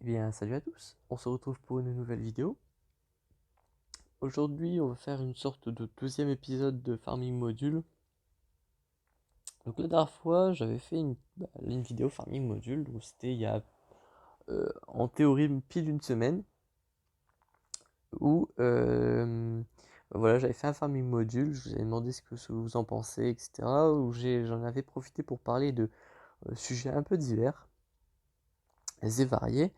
Eh bien, salut à tous, on se retrouve pour une nouvelle vidéo. Aujourd'hui, on va faire une sorte de deuxième épisode de Farming Module. Donc la dernière fois, j'avais fait une vidéo Farming Module, donc c'était il y a en théorie pile une semaine, où voilà, j'avais fait un Farming Module, je vous avais demandé ce que vous en pensez, etc. Où j'en avais profité pour parler de sujets un peu divers et variés.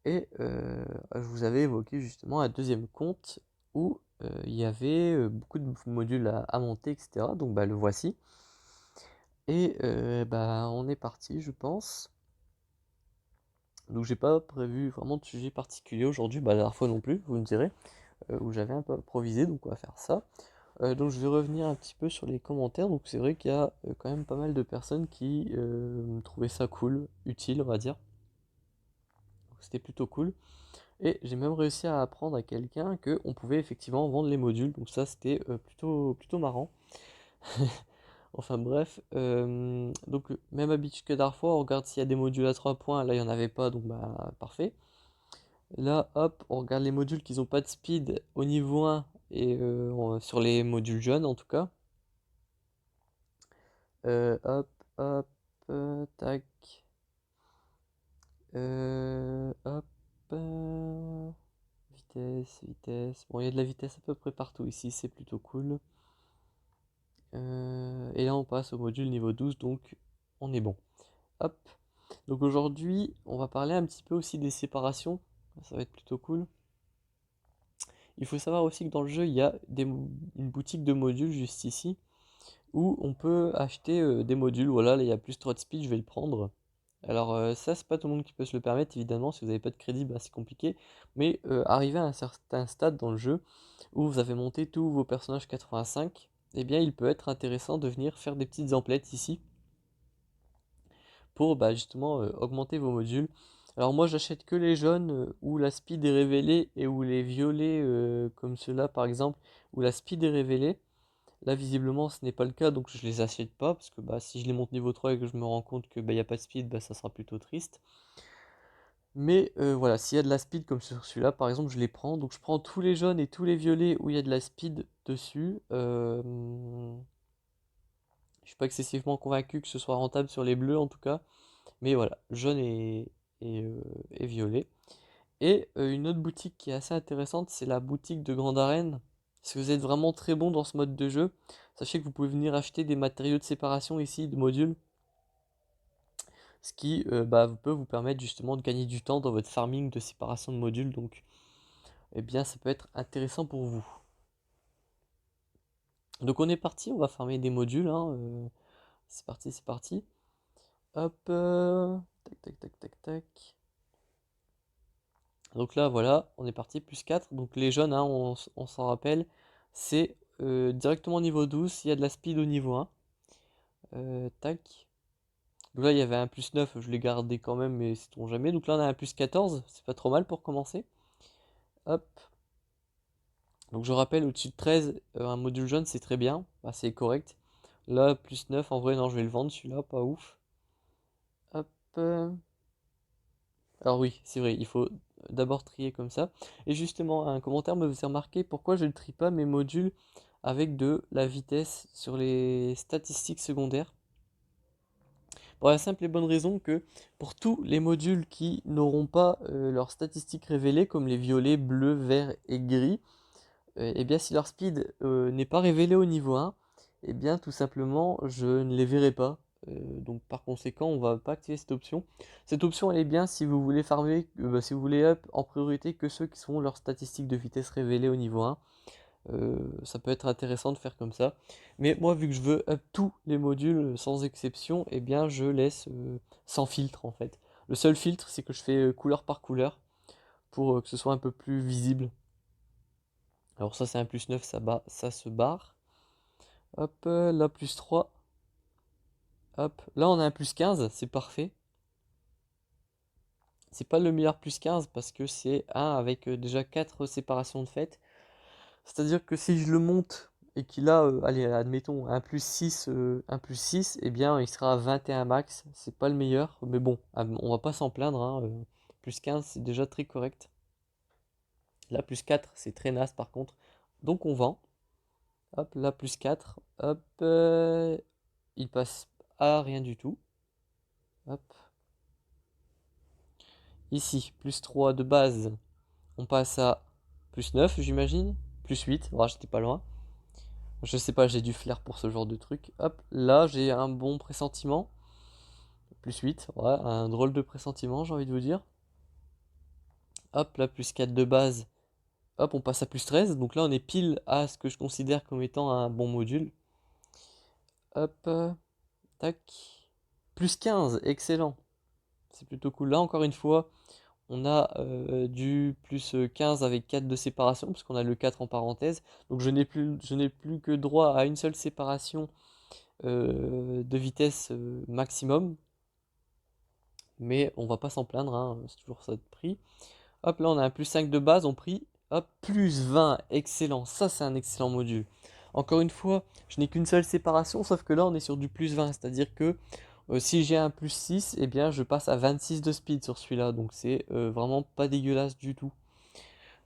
Et je vous avais évoqué justement un deuxième compte où il y avait beaucoup de modules à monter, etc. Donc le voici. Et on est parti, je pense. Donc j'ai pas prévu vraiment de sujet particulier aujourd'hui, la dernière fois non plus, vous me direz, où j'avais un peu improvisé, donc on va faire ça. Donc je vais revenir un petit peu sur les commentaires. Donc c'est vrai qu'il y a quand même pas mal de personnes qui trouvaient ça cool, utile, on va dire. Donc, c'était plutôt cool. Et j'ai même réussi à apprendre à quelqu'un qu'on pouvait effectivement vendre les modules. Donc ça, c'était plutôt marrant. Enfin bref, donc même habitude que dernière fois, on regarde s'il y a des modules à 3 points. Là, il n'y en avait pas, donc parfait. Là, hop, on regarde les modules qui n'ont pas de speed au niveau 1 et sur les modules jeunes en tout cas. Hop, hop, tac. Hop. Vitesse, vitesse. Bon, il y a de la vitesse à peu près partout ici, c'est plutôt cool. Et là, on passe au module niveau 12, donc on est bon. Hop. Donc aujourd'hui, on va parler un petit peu aussi des séparations. Ça va être plutôt cool. Il faut savoir aussi que dans le jeu, il y a une boutique de modules juste ici, où on peut acheter des modules. Voilà, là, il y a plus 3 de speed, je vais le prendre. Alors ça, c'est pas tout le monde qui peut se le permettre, évidemment. Si vous n'avez pas de crédit, c'est compliqué. Mais arrivé à un certain stade dans le jeu, où vous avez monté tous vos personnages 85, eh bien il peut être intéressant de venir faire des petites emplettes ici pour justement augmenter vos modules. Alors moi j'achète que les jaunes où la speed est révélée et où les violets comme ceux-là par exemple où la speed est révélée. Là visiblement ce n'est pas le cas donc je les achète pas parce que si je les monte niveau 3 et que je me rends compte que il n'y a pas de speed, ça sera plutôt triste. Mais voilà, s'il y a de la speed comme sur celui-là, par exemple, je les prends. Donc je prends tous les jaunes et tous les violets où il y a de la speed dessus. Je suis pas excessivement convaincu que ce soit rentable sur les bleus en tout cas. Mais voilà, jaune et violet. Et une autre boutique qui est assez intéressante, c'est la boutique de Grande Arène. Si vous êtes vraiment très bon dans ce mode de jeu, sachez que vous pouvez venir acheter des matériaux de séparation ici, de modules. Ce qui peut vous permettre justement de gagner du temps dans votre farming de séparation de modules. Donc eh bien ça peut être intéressant pour vous. Donc on est parti, on va farmer des modules, hein, c'est parti, c'est parti. Hop, tac, tac, tac, tac, tac. Donc là, voilà, on est parti, plus 4. Donc les jaunes, hein, on s'en rappelle, c'est directement niveau 12, il y a de la speed au niveau 1. Tac. Donc là, il y avait un plus 9, je l'ai gardé quand même, mais sait-on jamais. Donc là, on a un plus 14, c'est pas trop mal pour commencer. Hop. Donc je rappelle, au-dessus de 13, un module jaune, c'est très bien, c'est correct. Là, plus 9, en vrai, non, je vais le vendre, celui-là, pas ouf. Hop. Alors oui, c'est vrai, il faut d'abord trier comme ça. Et justement, un commentaire me faisait remarquer pourquoi je ne trie pas mes modules avec de la vitesse sur les statistiques secondaires. Pour la simple et bonne raison que pour tous les modules qui n'auront pas leurs statistiques révélées, comme les violets, bleus, verts et gris, et bien si leur speed n'est pas révélé au niveau 1, et bien tout simplement je ne les verrai pas. Donc par conséquent on va pas activer cette option. Cette option elle est bien si vous voulez farmer, si vous voulez up en priorité que ceux qui sont leurs statistiques de vitesse révélées au niveau 1. Ça peut être intéressant de faire comme ça. Mais moi vu que je veux up tous les modules sans exception, et bien je laisse sans filtre en fait. Le seul filtre c'est que je fais couleur par couleur pour que ce soit un peu plus visible. Alors ça c'est un plus 9, ça se barre. Hop, là plus 3. Hop, là on a un plus 15, c'est parfait. C'est pas le meilleur plus 15 parce que c'est un avec déjà 4 séparations de fait. C'est-à-dire que si je le monte et qu'il a, allez, admettons, un plus 6, eh bien il sera à 21 max. C'est pas le meilleur, mais bon, on va pas s'en plaindre, hein. plus 15, c'est déjà très correct. Là, plus 4, c'est très naze par contre. Donc on vend. Hop, là, plus 4. Hop, il passe à rien du tout. Hop. Ici, plus 3 de base. On passe à plus 9, j'imagine. Plus 8. Voilà, j'étais pas loin. Je sais pas, j'ai du flair pour ce genre de truc. Hop, là, j'ai un bon pressentiment. Plus 8, ouais, un drôle de pressentiment, j'ai envie de vous dire. Hop, là, plus 4 de base. Hop, on passe à plus 13. Donc là, on est pile à ce que je considère comme étant un bon module. Hop, tac. Plus 15, excellent. C'est plutôt cool. Là, encore une fois, on a du plus 15 avec 4 de séparation, puisqu'on a le 4 en parenthèse. Donc je n'ai plus que droit à une seule séparation de vitesse maximum. Mais on va pas s'en plaindre, hein, c'est toujours ça de prix. Hop, là on a un plus 5 de base, on prie. Hop, plus 20, excellent. Ça, c'est un excellent module. Encore une fois, je n'ai qu'une seule séparation, sauf que là on est sur du plus 20, c'est-à-dire que si j'ai un plus 6, eh bien je passe à 26 de speed sur celui-là, donc c'est vraiment pas dégueulasse du tout.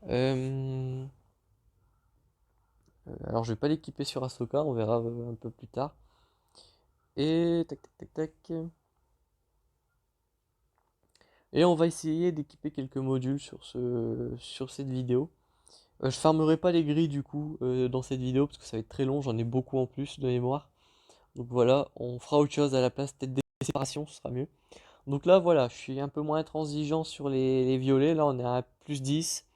Euh, alors je vais pas l'équiper sur Ahsoka, on verra un peu plus tard. Et tac tac tac tac. Et on va essayer d'équiper quelques modules sur cette vidéo. Je farmerai pas les grilles du coup dans cette vidéo parce que ça va être très long, j'en ai beaucoup en plus de mémoire. Donc voilà, on fera autre chose à la place, peut-être des séparations, ce sera mieux. Donc là voilà, je suis un peu moins intransigeant sur les violets, là on est à plus 10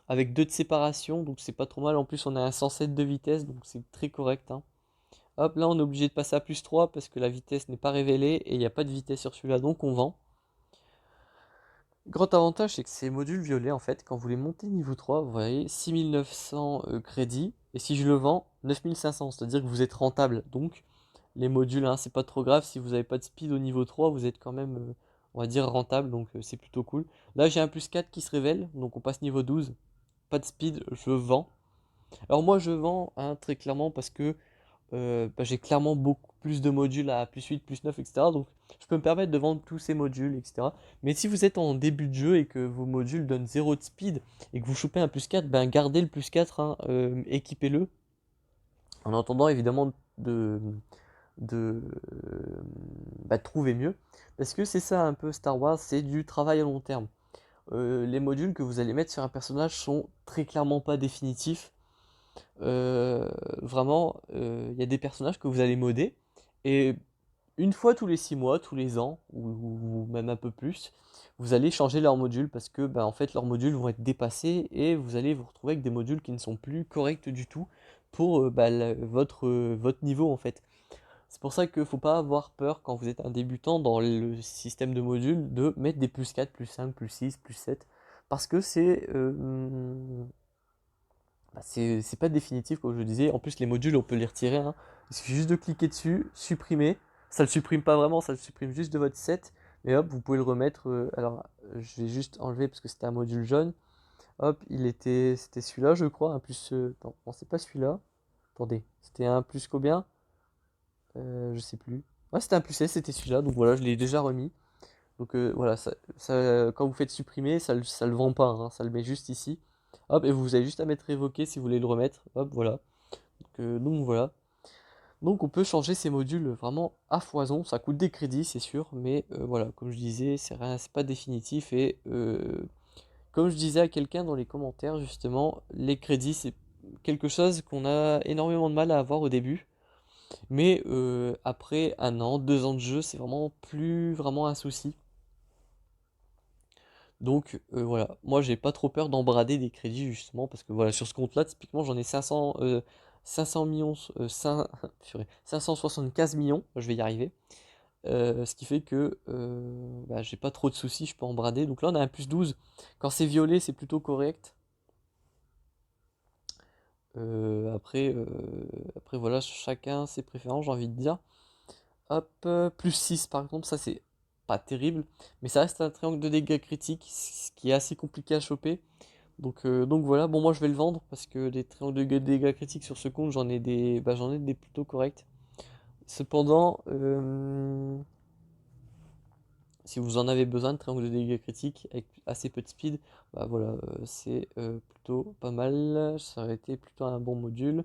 avec 2 de séparation, donc c'est pas trop mal. En plus on a un 107 de vitesse, donc c'est très correct, hein. Hop, là on est obligé de passer à plus 3 parce que la vitesse n'est pas révélée et il n'y a pas de vitesse sur celui-là, donc on vend. Grand avantage, c'est que ces modules violets, en fait, quand vous les montez niveau 3, vous voyez 6900 crédits, et si je le vends, 9500, c'est-à-dire que vous êtes rentable. Donc, les modules, hein, c'est pas trop grave, si vous n'avez pas de speed au niveau 3, vous êtes quand même, on va dire, rentable, donc c'est plutôt cool. Là, j'ai un plus 4 qui se révèle, donc on passe niveau 12. Pas de speed, je vends. Alors moi, je vends, hein, très clairement, parce que bah, j'ai clairement beaucoup plus de modules à plus 8, plus 9, etc. Donc je peux me permettre de vendre tous ces modules, etc. Mais si vous êtes en début de jeu et que vos modules donnent 0 de speed et que vous chopez un plus 4, ben gardez le plus 4, hein, équipez-le. En attendant évidemment de trouver mieux. Parce que c'est ça un peu Star Wars, c'est du travail à long terme. Les modules que vous allez mettre sur un personnage sont très clairement pas définitifs. Euh, Vraiment, il y a des personnages que vous allez modder, et une fois tous les 6 mois, tous les ans, ou même un peu plus, vous allez changer leurs modules parce que en fait leurs modules vont être dépassés et vous allez vous retrouver avec des modules qui ne sont plus corrects du tout pour votre niveau en fait. C'est pour ça qu'il ne faut pas avoir peur quand vous êtes un débutant dans le système de modules de mettre des plus 4, plus 5, plus 6, plus 7 parce que c'est pas définitif, comme je le disais. En plus, les modules, on peut les retirer, hein. Il suffit juste de cliquer dessus, supprimer. Ça le supprime pas vraiment, ça le supprime juste de votre set. Et hop, vous pouvez le remettre. Alors, je vais juste enlever parce que c'était un module jaune. Hop, c'était celui-là, je crois. Un plus. Non, c'est pas celui-là. Attendez, c'était un plus combien? Je sais plus. Ouais, c'était un plus S, c'était celui-là. Donc voilà, je l'ai déjà remis. Donc voilà, quand vous faites supprimer, ça le vend pas, hein, ça le met juste ici. Hop, et vous avez juste à mettre révoquer si vous voulez le remettre. Hop, voilà. Donc voilà. Donc on peut changer ces modules vraiment à foison. Ça coûte des crédits, c'est sûr, mais voilà, comme je disais, c'est pas définitif. Et comme je disais à quelqu'un dans les commentaires, justement, les crédits, c'est quelque chose qu'on a énormément de mal à avoir au début. Mais après 1 an, 2 ans de jeu, c'est vraiment plus vraiment un souci. Donc voilà, moi j'ai pas trop peur d'embrader des crédits justement parce que voilà, sur ce compte-là, typiquement j'en ai 500 millions, 575 millions, je vais y arriver. Ce qui fait que j'ai pas trop de soucis, je peux embrader. Donc là on a un plus 12. Quand c'est violet, c'est plutôt correct. Après voilà, chacun ses préférences, j'ai envie de dire. Hop, plus 6 par exemple, ça c'est pas terrible, mais ça reste un triangle de dégâts critiques, ce qui est assez compliqué à choper. Donc voilà, bon moi je vais le vendre parce que des triangles de dégâts critiques sur ce compte, j'en ai des plutôt corrects. Cependant, Si vous en avez besoin de triangle de dégâts critiques avec assez peu de speed, bah voilà, c'est plutôt pas mal. Ça aurait été plutôt un bon module.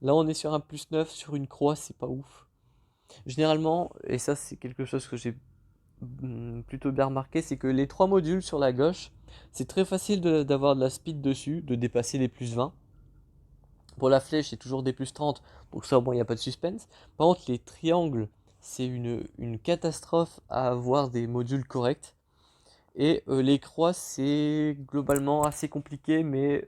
Là, on est sur un +9 sur une croix, c'est pas ouf. Généralement, et ça c'est quelque chose que j'ai plutôt bien remarqué, c'est que les 3 modules sur la gauche, c'est très facile d'avoir de la speed dessus, de dépasser les +20. Pour la flèche, c'est toujours des +30, donc ça, bon, il n'y a pas de suspense. Par contre, les triangles, c'est une catastrophe à avoir des modules corrects. Et les croix, c'est globalement assez compliqué, mais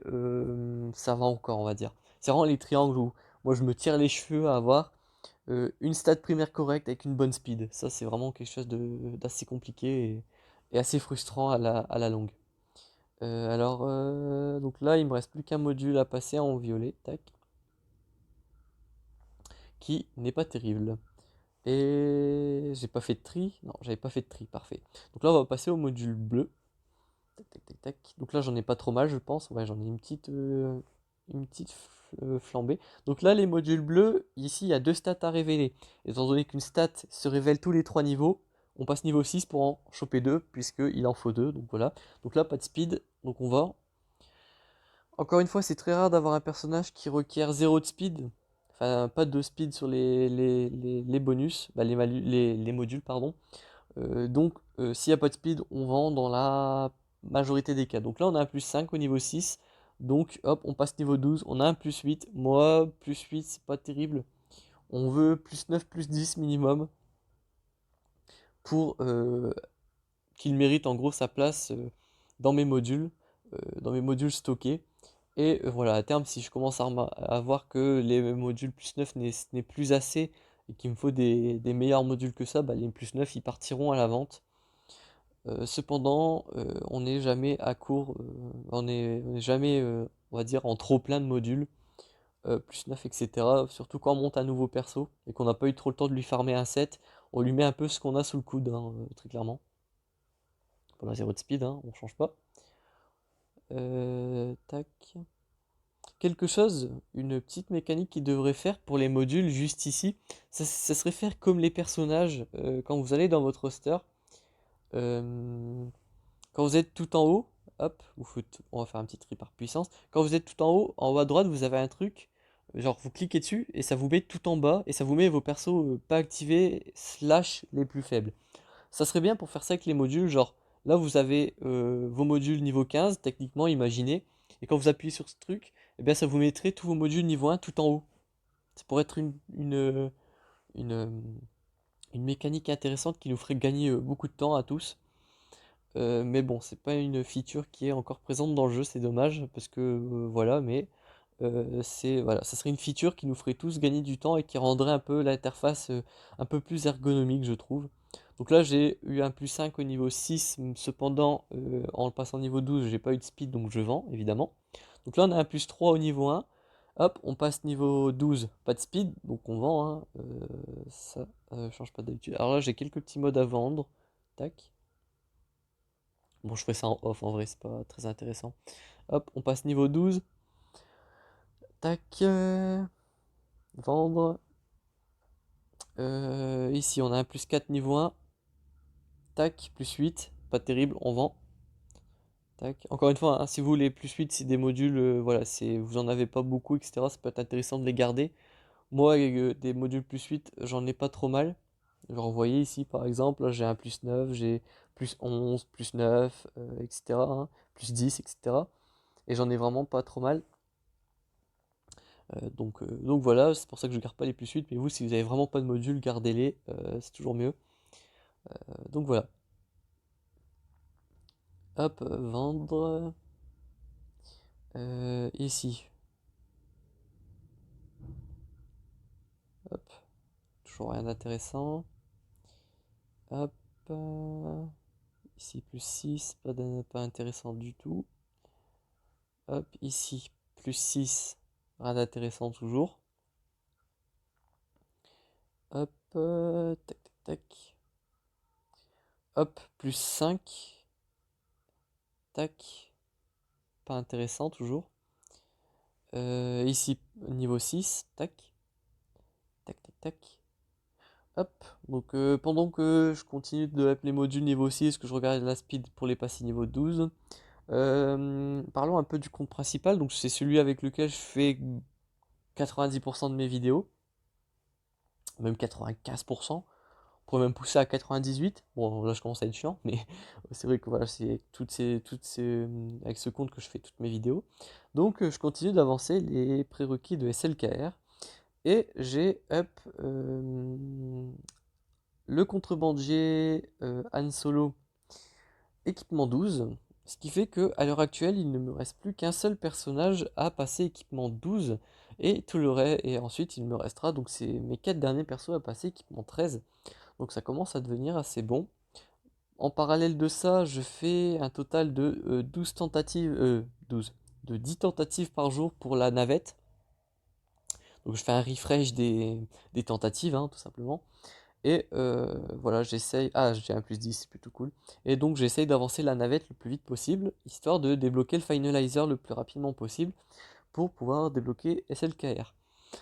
ça va encore, on va dire. C'est vraiment les triangles où moi je me tire les cheveux à avoir une stat primaire correcte avec une bonne speed. Ça, c'est vraiment quelque chose d'assez compliqué et assez frustrant à la longue. Donc là, il me reste plus qu'un module à passer en violet, tac, qui n'est pas terrible. Et j'ai pas fait de tri. Non, j'avais pas fait de tri, parfait. Donc là, on va passer au module bleu. Tac, tac, tac, tac. Donc là, j'en ai pas trop mal, je pense. Ouais, j'en ai une petite flambée. Donc là, les modules bleus, ici, il y a deux stats à révéler. Étant donné qu'une stat se révèle tous les 3 niveaux, on passe niveau 6 pour en choper 2, puisqu'il en faut 2. Donc voilà. Donc là, pas de speed. Donc on va. Encore une fois, c'est très rare d'avoir un personnage qui requiert zéro de speed. Enfin, pas de speed sur les bonus, bah, les modules, pardon. S'il n'y a pas de speed, on vend dans la majorité des cas. Donc là, on a un +5 au niveau 6. Donc hop, on passe niveau 12. On a un +8. Moi, +8, c'est pas terrible. On veut +9, +10 minimum pour qu'il mérite en gros sa place dans mes modules, stockés. Et voilà, à terme, si je commence à voir que les modules +9 n'est plus assez et qu'il me faut des meilleurs modules que ça, bah, les +9 ils partiront à la vente. Cependant, on n'est jamais à court, on n'est jamais, on va dire, en trop plein de modules, +9, etc. Surtout quand on monte un nouveau perso et qu'on n'a pas eu trop le temps de lui farmer un set, on lui met un peu ce qu'on a sous le coude, hein, très clairement. Pour la 0 de speed, hein, on change pas. Tac. Quelque chose, une petite mécanique qui devrait faire pour les modules juste ici, ça serait faire comme les personnages quand vous allez dans votre roster. euh, Quand vous êtes tout en haut, hop, on va faire un petit tri par puissance. Quand vous êtes tout en haut à droite, vous avez un truc, genre vous cliquez dessus et ça vous met tout en bas et ça vous met vos persos pas activés slash les plus faibles. Ça serait bien pour faire ça avec les modules, genre là vous avez vos modules niveau 15, techniquement, imaginez, et quand vous appuyez sur ce truc, eh bien ça vous mettrait tous vos modules niveau 1 tout en haut. Ça pourrait être une, euh, une mécanique intéressante qui nous ferait gagner beaucoup de temps à tous. Mais bon, c'est pas une feature qui est encore présente dans le jeu, c'est dommage, parce que voilà, mais voilà, ça serait une feature qui nous ferait tous gagner du temps et qui rendrait un peu l'interface un peu plus ergonomique, je trouve. Donc là, j'ai eu un +5 au niveau 6, cependant, en le passant au niveau 12, j'ai pas eu de speed, donc je vends, évidemment. Donc là, on a un +3 au niveau 1. Hop, on passe niveau 12, pas de speed, donc on vend, hein. Ça change pas d'habitude. Alors là, j'ai quelques petits modes à vendre. Tac. Bon, je ferai ça en off, en vrai, c'est pas très intéressant. Hop, on passe niveau 12. Tac. Vendre. Ici, on a un +4 niveau 1. Tac, +8. Pas terrible, on vend. Tac. Encore une fois, hein, si vous voulez +8, c'est des modules, voilà, vous en avez pas beaucoup, etc. Ça peut être intéressant de les garder. Moi, avec, des modules +8, j'en ai pas trop mal. Genre, vous voyez ici, par exemple, là, j'ai un +9, j'ai +11, +9, etc. hein, +10, etc. Et j'en ai vraiment pas trop mal. Donc voilà, c'est pour ça que je garde pas les +8, mais vous, si vous avez vraiment pas de module, gardez-les, c'est toujours mieux. Donc voilà. Hop, vendre. Ici. Hop, toujours rien d'intéressant. Hop. Ici, +6, pas intéressant du tout. Hop, ici, +6, rien d'intéressant toujours. Hop, tac, tac, tac. Hop, +5. Tac, pas intéressant toujours. Ici, niveau 6, tac, tac, tac, tac. Hop, donc pendant que je continue de up les modules niveau 6, que je regarde la speed pour les passer niveau 12, parlons un peu du compte principal, donc c'est celui avec lequel je fais 90% de mes vidéos, même 95%. On pourrait même pousser à 98. Bon, là je commence à être chiant, mais c'est vrai que voilà, c'est avec ce compte que je fais toutes mes vidéos. Donc je continue d'avancer les prérequis de SLKR et j'ai up le contrebandier Han Solo équipement 12. Ce qui fait que à l'heure actuelle, il ne me reste plus qu'un seul personnage à passer équipement 12 et tout le reste. Et ensuite, il me restera donc c'est mes 4 derniers persos à passer équipement 13. Donc ça commence à devenir assez bon. En parallèle de ça, je fais un total de 12 tentatives, 12, de 10 tentatives par jour pour la navette. Donc je fais un refresh des tentatives, hein, tout simplement. Et voilà, j'essaye. Ah, j'ai un plus 10, c'est plutôt cool. Et donc j'essaye d'avancer la navette le plus vite possible, histoire de débloquer le finalizer le plus rapidement possible pour pouvoir débloquer SLKR.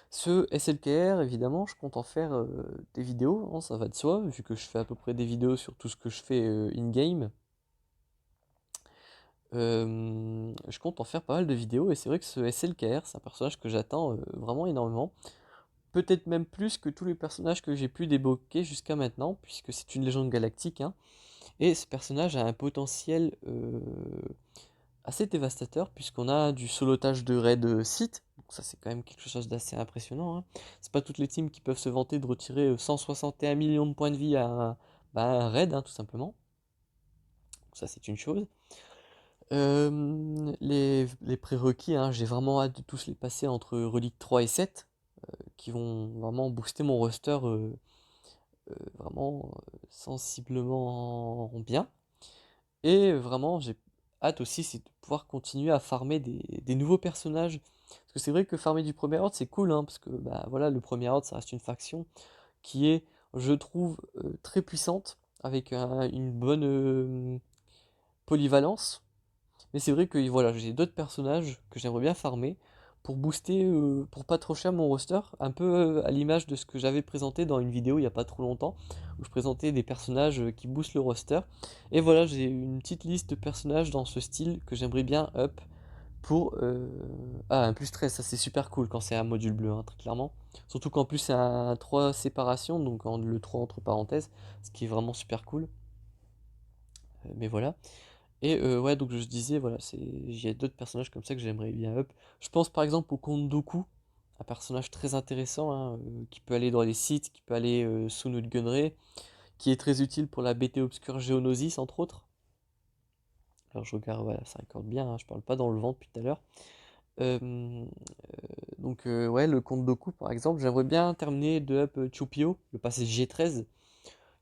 Ce SLKR, évidemment, je compte en faire des vidéos, hein, ça va de soi, vu que je fais à peu près des vidéos sur tout ce que je fais in-game. Je compte en faire pas mal de vidéos, et c'est vrai que ce SLKR, c'est un personnage que j'attends vraiment énormément. Peut-être même plus que tous les personnages que j'ai pu débloquer jusqu'à maintenant, puisque c'est une légende galactique, hein. Et ce personnage a un potentiel assez dévastateur, puisqu'on a du solotage de raid site. Donc ça c'est quand même quelque chose d'assez impressionnant, hein. C'est pas toutes les teams qui peuvent se vanter de retirer 161 millions de points de vie à un raid, hein, tout simplement. Donc ça c'est une chose. Les prérequis, hein, j'ai vraiment hâte de tous les passer entre Relique 3 et 7, qui vont vraiment booster mon roster vraiment sensiblement bien. Et vraiment, j'ai hâte aussi, c'est de pouvoir continuer à farmer des nouveaux personnages. Parce que c'est vrai que farmer du premier ordre, c'est cool, hein, parce que bah, voilà, le premier ordre, ça reste une faction qui est, je trouve, très puissante, avec une bonne polyvalence. Mais c'est vrai que voilà, j'ai d'autres personnages que j'aimerais bien farmer pour booster, pour pas trop cher mon roster, un peu à l'image de ce que j'avais présenté dans une vidéo il n'y a pas trop longtemps, où je présentais des personnages qui boostent le roster. Et voilà, j'ai une petite liste de personnages dans ce style que j'aimerais bien up pour... Ah, un plus 13, ça c'est super cool quand c'est un module bleu, hein, très clairement. Surtout qu'en plus c'est un 3 séparation, donc le 3 entre parenthèses, ce qui est vraiment super cool. Mais voilà. Et ouais, donc je disais, voilà, il y a d'autres personnages comme ça que j'aimerais bien up. Je pense par exemple au Comte Dooku, un personnage très intéressant, hein, qui peut aller dans les sites, qui peut aller sous notre gunnery, qui est très utile pour la BT Obscure Geonosis, entre autres. Alors je regarde, voilà, ça accorde bien, hein, je parle pas dans le vent depuis tout à l'heure. Euh, donc ouais, le Comte Dooku par exemple, j'aimerais bien terminer de up Chupio, le passé G13,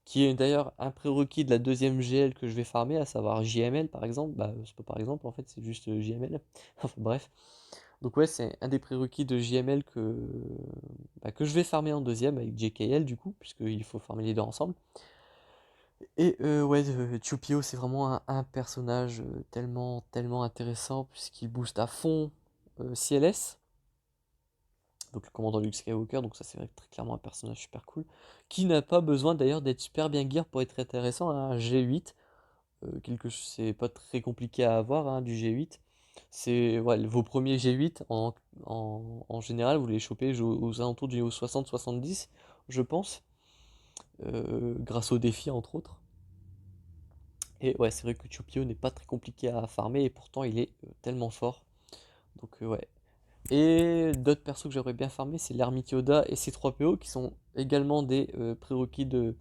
qui est d'ailleurs un prérequis de la deuxième GL que je vais farmer, à savoir JML par exemple. Bah, c'est pas par exemple, en fait, c'est juste JML. Enfin bref. Donc ouais, c'est un des prérequis de JML que je vais farmer en deuxième avec JKL du coup, puisqu'il faut farmer les deux ensemble. Et ouais, Chupio, c'est vraiment un personnage tellement intéressant, puisqu'il booste à fond CLS. Donc le commandant Luke Skywalker, donc ça c'est vrai que très clairement un personnage super cool, qui n'a pas besoin d'ailleurs d'être super bien gear pour être intéressant, hein. Un G8, c'est pas très compliqué à avoir, hein, du G8. C'est ouais, vos premiers G8 en général, vous les chopez aux alentours du niveau 60-70, je pense, grâce aux défis entre autres. Et ouais, c'est vrai que Chupio n'est pas très compliqué à farmer et pourtant il est tellement fort. Donc ouais, et d'autres persos que j'aimerais bien farmer, c'est l'Ermite Yoda et C3PO, qui sont également des prérequis de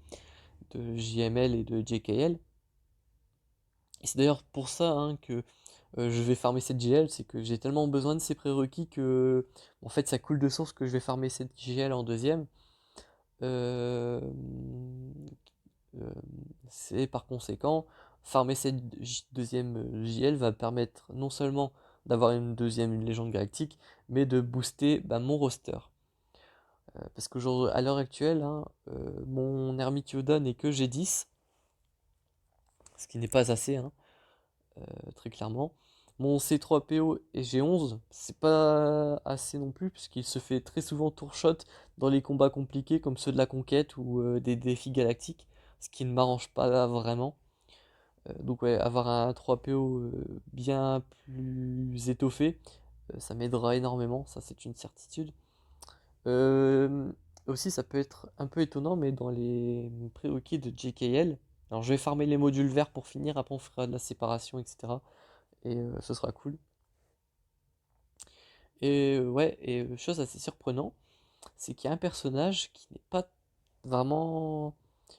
JML et de JKL. Et c'est d'ailleurs pour ça, hein, que je vais farmer cette GL, c'est que j'ai tellement besoin de ces prérequis que en fait ça coule de source que je vais farmer cette GL en deuxième. Euh, euh, c'est par conséquent, farmer cette deuxième JL va permettre non seulement d'avoir une légende galactique, mais de booster bah, mon roster. Parce qu'à l'heure actuelle, hein, mon Hermite Yoda n'est que G10, ce qui n'est pas assez, hein, très clairement. Mon C3PO et G11, c'est pas assez non plus, puisqu'il se fait très souvent tour shot dans les combats compliqués comme ceux de la conquête ou des défis galactiques, ce qui ne m'arrange pas vraiment. Donc ouais, avoir un 3PO bien plus étoffé, ça m'aidera énormément, ça c'est une certitude. Euh, Aussi, ça peut être un peu étonnant, mais dans les prérequis de JKL, alors je vais farmer les modules verts pour finir, après on fera de la séparation, etc. Et ce sera cool. Et ouais, et chose assez surprenante, c'est qu'il y a un personnage qui n'est pas vraiment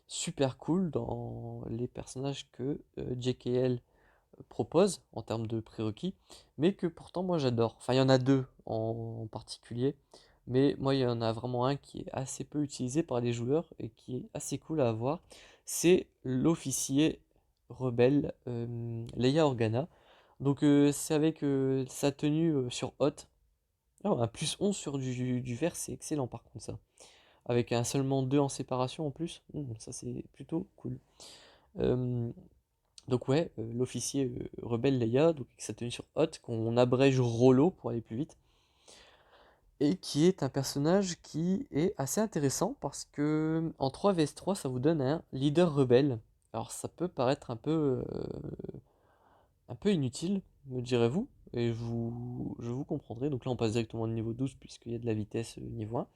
super cool dans les personnages que JKL propose en termes de prérequis, mais que pourtant moi j'adore. Enfin, il y en a deux en particulier, mais moi il y en a vraiment un qui est assez peu utilisé par les joueurs et qui est assez cool à avoir. C'est l'officier rebelle Leia Organa. Donc c'est avec sa tenue sur Hot. Oh, un plus 11 sur du vert, c'est excellent par contre ça. Avec un seulement 2 en séparation en plus, ça c'est plutôt cool. Euh, donc ouais, l'officier rebelle Leia, donc avec sa tenue sur Hot, qu'on abrège Rollo pour aller plus vite, et qui est un personnage qui est assez intéressant parce que en 3 vs 3 ça vous donne un leader rebelle. Alors ça peut paraître un peu inutile, me direz-vous, et je vous comprendrai. Donc là on passe directement au niveau 12 puisqu'il y a de la vitesse niveau 1.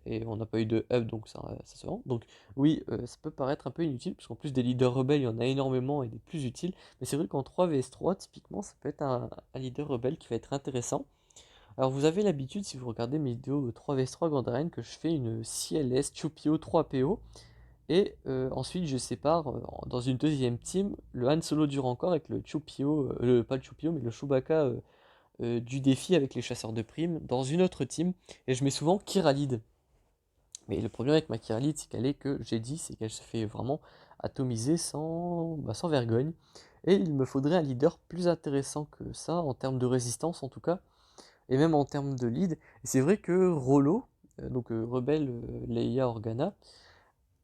Et on n'a pas eu de up, donc ça se vend. Donc oui, ça peut paraître un peu inutile, parce qu'en plus des leaders rebelles, il y en a énormément et des plus utiles. Mais c'est vrai qu'en 3 vs 3, typiquement, ça peut être un leader rebelle qui va être intéressant. Alors vous avez l'habitude, si vous regardez mes vidéos 3 vs 3 Grand Arène, que je fais une CLS Chupio 3PO. Et ensuite, je sépare dans une deuxième team le Han Solo du Rancor avec le Chupio, pas le Chupio, mais le Chewbacca du défi avec les chasseurs de primes dans une autre team. Et je mets souvent Kyralid. Mais le problème avec ma Kyralid, c'est qu'elle est que j'ai dit, c'est qu'elle se fait vraiment atomiser sans vergogne. Et il me faudrait un leader plus intéressant que ça, en termes de résistance en tout cas, et même en termes de lead. Et c'est vrai que Rollo, donc rebelle Leia Organa,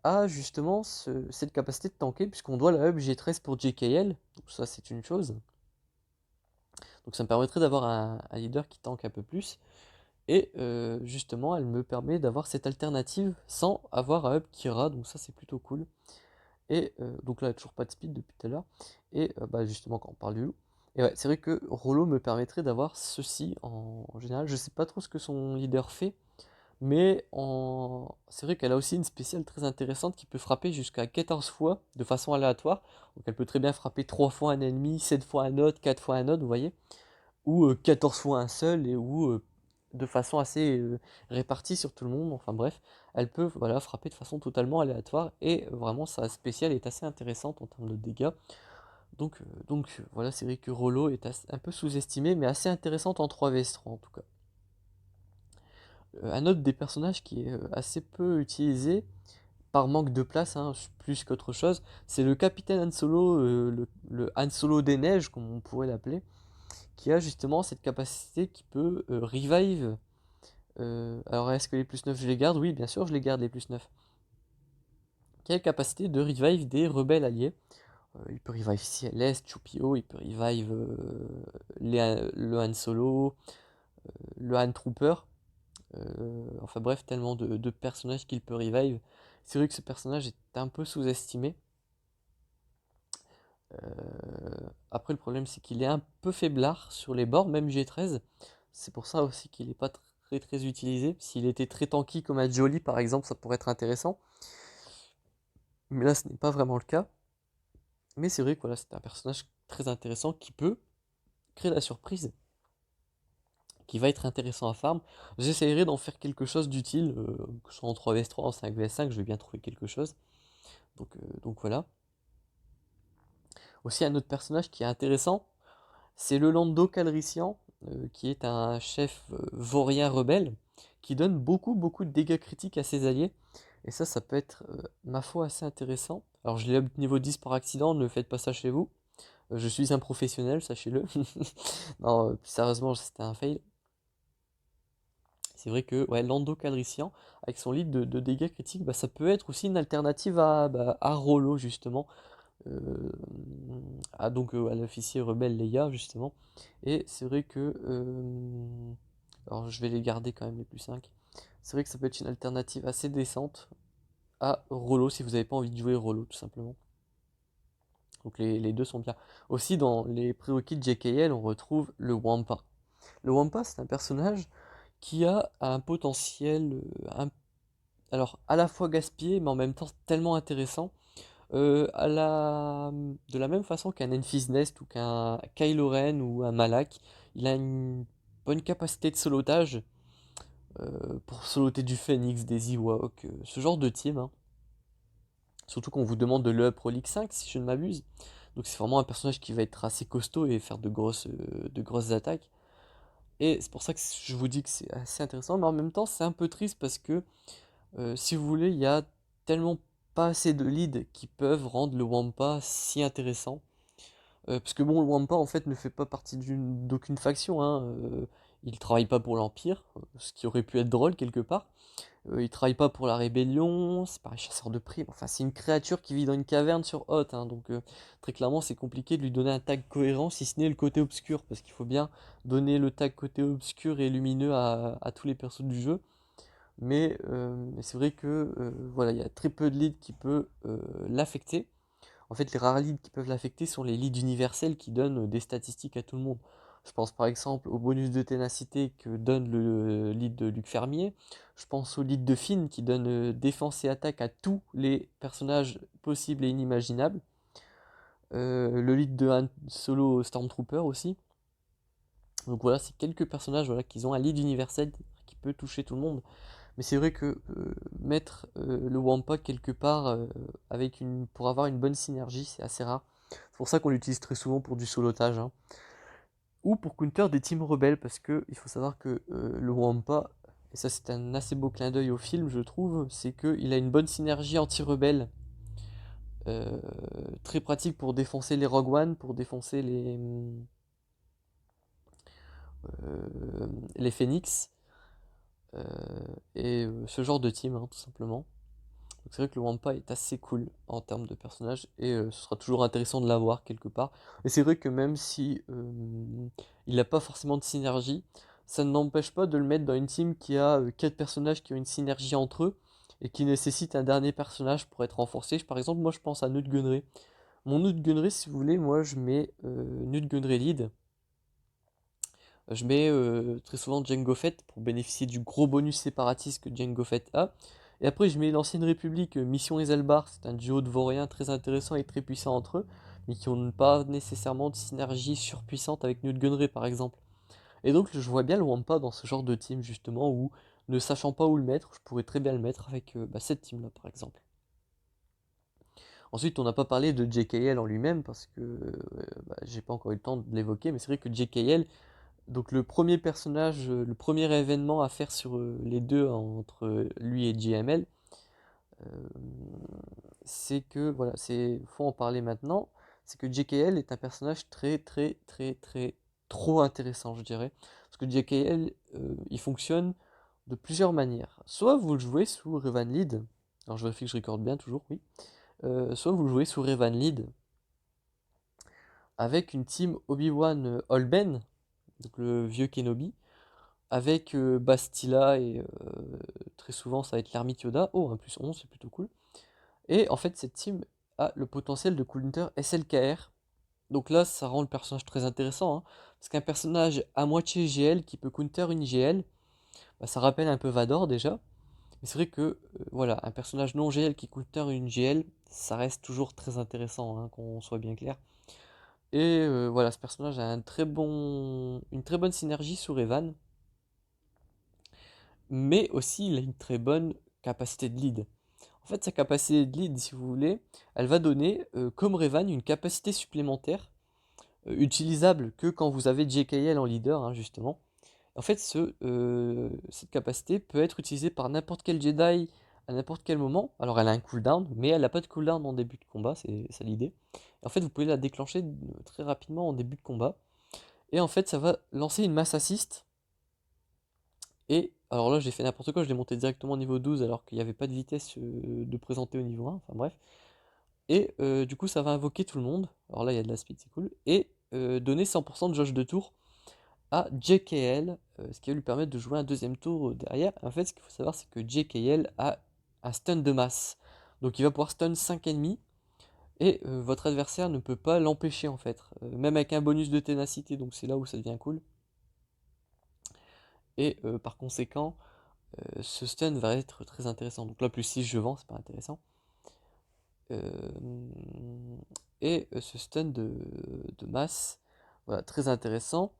a justement cette capacité de tanker, puisqu'on doit la up G13 pour JKL, donc ça c'est une chose. Donc ça me permettrait d'avoir un leader qui tank un peu plus. Et justement, elle me permet d'avoir cette alternative sans avoir à up Kira, donc ça c'est plutôt cool. Et donc là, toujours pas de speed depuis tout à l'heure. Et bah, justement, quand on parle du loup. Et ouais, c'est vrai que Rollo me permettrait d'avoir ceci en général. Je sais pas trop ce que son leader fait, mais c'est vrai qu'elle a aussi une spéciale très intéressante qui peut frapper jusqu'à 14 fois de façon aléatoire. Donc elle peut très bien frapper 3 fois un ennemi, 7 fois un autre, 4 fois un autre, vous voyez, ou 14 fois un seul, et ou de façon assez répartie sur tout le monde. Enfin bref, elle peut voilà, frapper de façon totalement aléatoire, et vraiment sa spéciale est assez intéressante en termes de dégâts. Donc voilà, c'est vrai que Rollo est un peu sous-estimé, mais assez intéressante en 3 vs 3 en tout cas. Un autre des personnages qui est assez peu utilisé, par manque de place, hein, plus qu'autre chose, c'est le capitaine Han Solo, le Han Solo des neiges, comme on pourrait l'appeler, qui a justement cette capacité qui peut revive. Alors est-ce que les plus 9 je les garde? Oui, bien sûr, je les garde les plus 9. Qui a la capacité de revive des rebelles alliés. Il peut revive CLS, Chupio, il peut revive le Han Solo, le Han Trooper. Enfin bref, tellement de personnages qu'il peut revive. C'est vrai que ce personnage est un peu sous-estimé. Après, le problème, c'est qu'il est un peu faiblard sur les bords, même G13. C'est pour ça aussi qu'il n'est pas très très utilisé. S'il était très tanky comme un Jolly par exemple, ça pourrait être intéressant. Mais là, ce n'est pas vraiment le cas. Mais c'est vrai que voilà, c'est un personnage très intéressant qui peut créer la surprise, qui va être intéressant à farm. J'essaierai d'en faire quelque chose d'utile, que ce soit en 3vs3, en 5vs5, je vais bien trouver quelque chose. Donc voilà. Aussi un autre personnage qui est intéressant, c'est le Lando Calrissian, qui est un chef vaurien rebelle, qui donne beaucoup de dégâts critiques à ses alliés. Et ça peut être, ma foi, assez intéressant. Alors je l'ai up niveau 10 par accident, ne faites pas ça chez vous. Je suis un professionnel, sachez-le. Non, plus sérieusement, c'était un fail. C'est vrai que ouais, Lando Calrissian, avec son lead de dégâts critiques, bah, ça peut être aussi une alternative à Rollo, justement. euh, à l'officier rebelle Leia, justement. Et c'est vrai que... alors je vais les garder quand même, les plus 5. C'est vrai que ça peut être une alternative assez décente à Rollo, si vous n'avez pas envie de jouer Rollo, tout simplement. Donc les deux sont bien. Aussi, dans les prérequis de JKL, on retrouve le Wampa. Le Wampa, c'est un personnage qui a un potentiel, alors à la fois gaspillé, mais en même temps tellement intéressant. De la même façon qu'un Enfys Nest ou qu'un Kylo Ren ou un Malak, il a une bonne capacité de solotage pour soloter du Phoenix, des Ewoks, ce genre de team, hein. Surtout qu'on vous demande de le up Relic 5 si je ne m'abuse. Donc c'est vraiment un personnage qui va être assez costaud et faire de grosses attaques. Et c'est pour ça que je vous dis que c'est assez intéressant, mais en même temps c'est un peu triste parce que si vous voulez, il y a tellement pas assez de leads qui peuvent rendre le Wampa si intéressant. Parce que bon, le Wampa en fait ne fait pas partie d'aucune faction, hein. Il travaille pas pour l'Empire, ce qui aurait pu être drôle quelque part. Il travaille pas pour la rébellion, c'est pas un chasseur de primes. Enfin, c'est une créature qui vit dans une caverne sur Hoth, hein, donc très clairement, c'est compliqué de lui donner un tag cohérent, si ce n'est le côté obscur, parce qu'il faut bien donner le tag côté obscur et lumineux à tous les persos du jeu. Mais c'est vrai que voilà, il y a très peu de leads qui peuvent l'affecter. En fait, les rares leads qui peuvent l'affecter sont les leads universels qui donnent des statistiques à tout le monde. Je pense par exemple au bonus de ténacité que donne le lead de Luc Fermier. Je pense au lead de Finn qui donne défense et attaque à tous les personnages possibles et inimaginables. Le lead de Han Solo Stormtrooper aussi. Donc voilà, c'est quelques personnages voilà, qui ont un lead universel qui peut toucher tout le monde. Mais c'est vrai que mettre le Wampa quelque part pour avoir une bonne synergie, c'est assez rare. C'est pour ça qu'on l'utilise très souvent pour du solotage, hein. Ou pour counter des teams rebelles, parce que il faut savoir que le Wampa, et ça c'est un assez beau clin d'œil au film, je trouve, c'est qu'il a une bonne synergie anti-rebelle. euh, Très pratique pour défoncer les Rogue One, pour défoncer les Phoenix, euh, et ce genre de team, hein, tout simplement. Donc c'est vrai que le Wampa est assez cool en termes de personnage et ce sera toujours intéressant de l'avoir quelque part. Et c'est vrai que même si il n'a pas forcément de synergie, ça ne n'empêche pas de le mettre dans une team qui a 4 personnages qui ont une synergie entre eux et qui nécessite un dernier personnage pour être renforcé. Par exemple, moi je pense à Nute Gunray. Mon Nute Gunray, si vous voulez, moi je mets Nute Gunray lead. Je mets très souvent Jango Fett pour bénéficier du gros bonus séparatiste que Jango Fett a. Et après, je mets l'Ancienne République, Mission et Zelbar. C'est un duo de vauriens très intéressant et très puissant entre eux, mais qui n'ont pas nécessairement de synergie surpuissante avec Nute Gunray par exemple. Et donc, je vois bien le Wampa dans ce genre de team justement où, ne sachant pas où le mettre, je pourrais très bien le mettre avec cette team-là par exemple. Ensuite, on n'a pas parlé de JKL en lui-même parce que j'ai pas encore eu le temps de l'évoquer, mais c'est vrai que JKL, donc le premier personnage, le premier événement à faire sur les deux entre lui et JML, euh, c'est que voilà, faut en parler maintenant. C'est que JKL est un personnage très très très très trop intéressant, je dirais, parce que JKL il fonctionne de plusieurs manières. Soit vous le jouez sous Revan Lead, alors je vérifie que je recorde bien toujours, oui. Soit vous le jouez sous Revan Lead avec une team Obi-Wan Holben, donc le vieux Kenobi, avec Bastila et très souvent ça va être l'ermite Yoda. Oh, un plus 11, c'est plutôt cool. Et en fait, cette team a le potentiel de counter SLKR. Donc là, ça rend le personnage très intéressant, hein, parce qu'un personnage à moitié GL qui peut counter une GL, bah, ça rappelle un peu Vador déjà. Mais c'est vrai que voilà, un personnage non GL qui counter une GL, ça reste toujours très intéressant, hein, qu'on soit bien clair. Et voilà, ce personnage a une très bonne synergie sur Evan, mais aussi il a une très bonne capacité de lead. En fait, sa capacité de lead, si vous voulez, elle va donner, comme Revan, une capacité supplémentaire, utilisable que quand vous avez JKL en leader, hein, justement. En fait, cette capacité peut être utilisée par n'importe quel Jedi à n'importe quel moment. Alors, elle a un cooldown, mais elle n'a pas de cooldown en début de combat, c'est ça l'idée. En fait, vous pouvez la déclencher très rapidement en début de combat. Et en fait, ça va lancer une masse assist. Et alors là, j'ai fait n'importe quoi, je l'ai monté directement au niveau 12 alors qu'il n'y avait pas de vitesse de présenter au niveau 1. Enfin bref. Et du coup, ça va invoquer tout le monde. Alors là, il y a de la speed, c'est cool. Et donner 100% de jauge de tour à JKL, ce qui va lui permettre de jouer un deuxième tour derrière. En fait, ce qu'il faut savoir, c'est que JKL a un stun de masse. Donc il va pouvoir stun 5 ennemis. Et votre adversaire ne peut pas l'empêcher en fait. Même avec un bonus de ténacité. Donc c'est là où ça devient cool. Et par conséquent, ce stun va être très intéressant. Donc là, plus 6 je vends, c'est pas intéressant. Et ce stun de masse, voilà, très intéressant.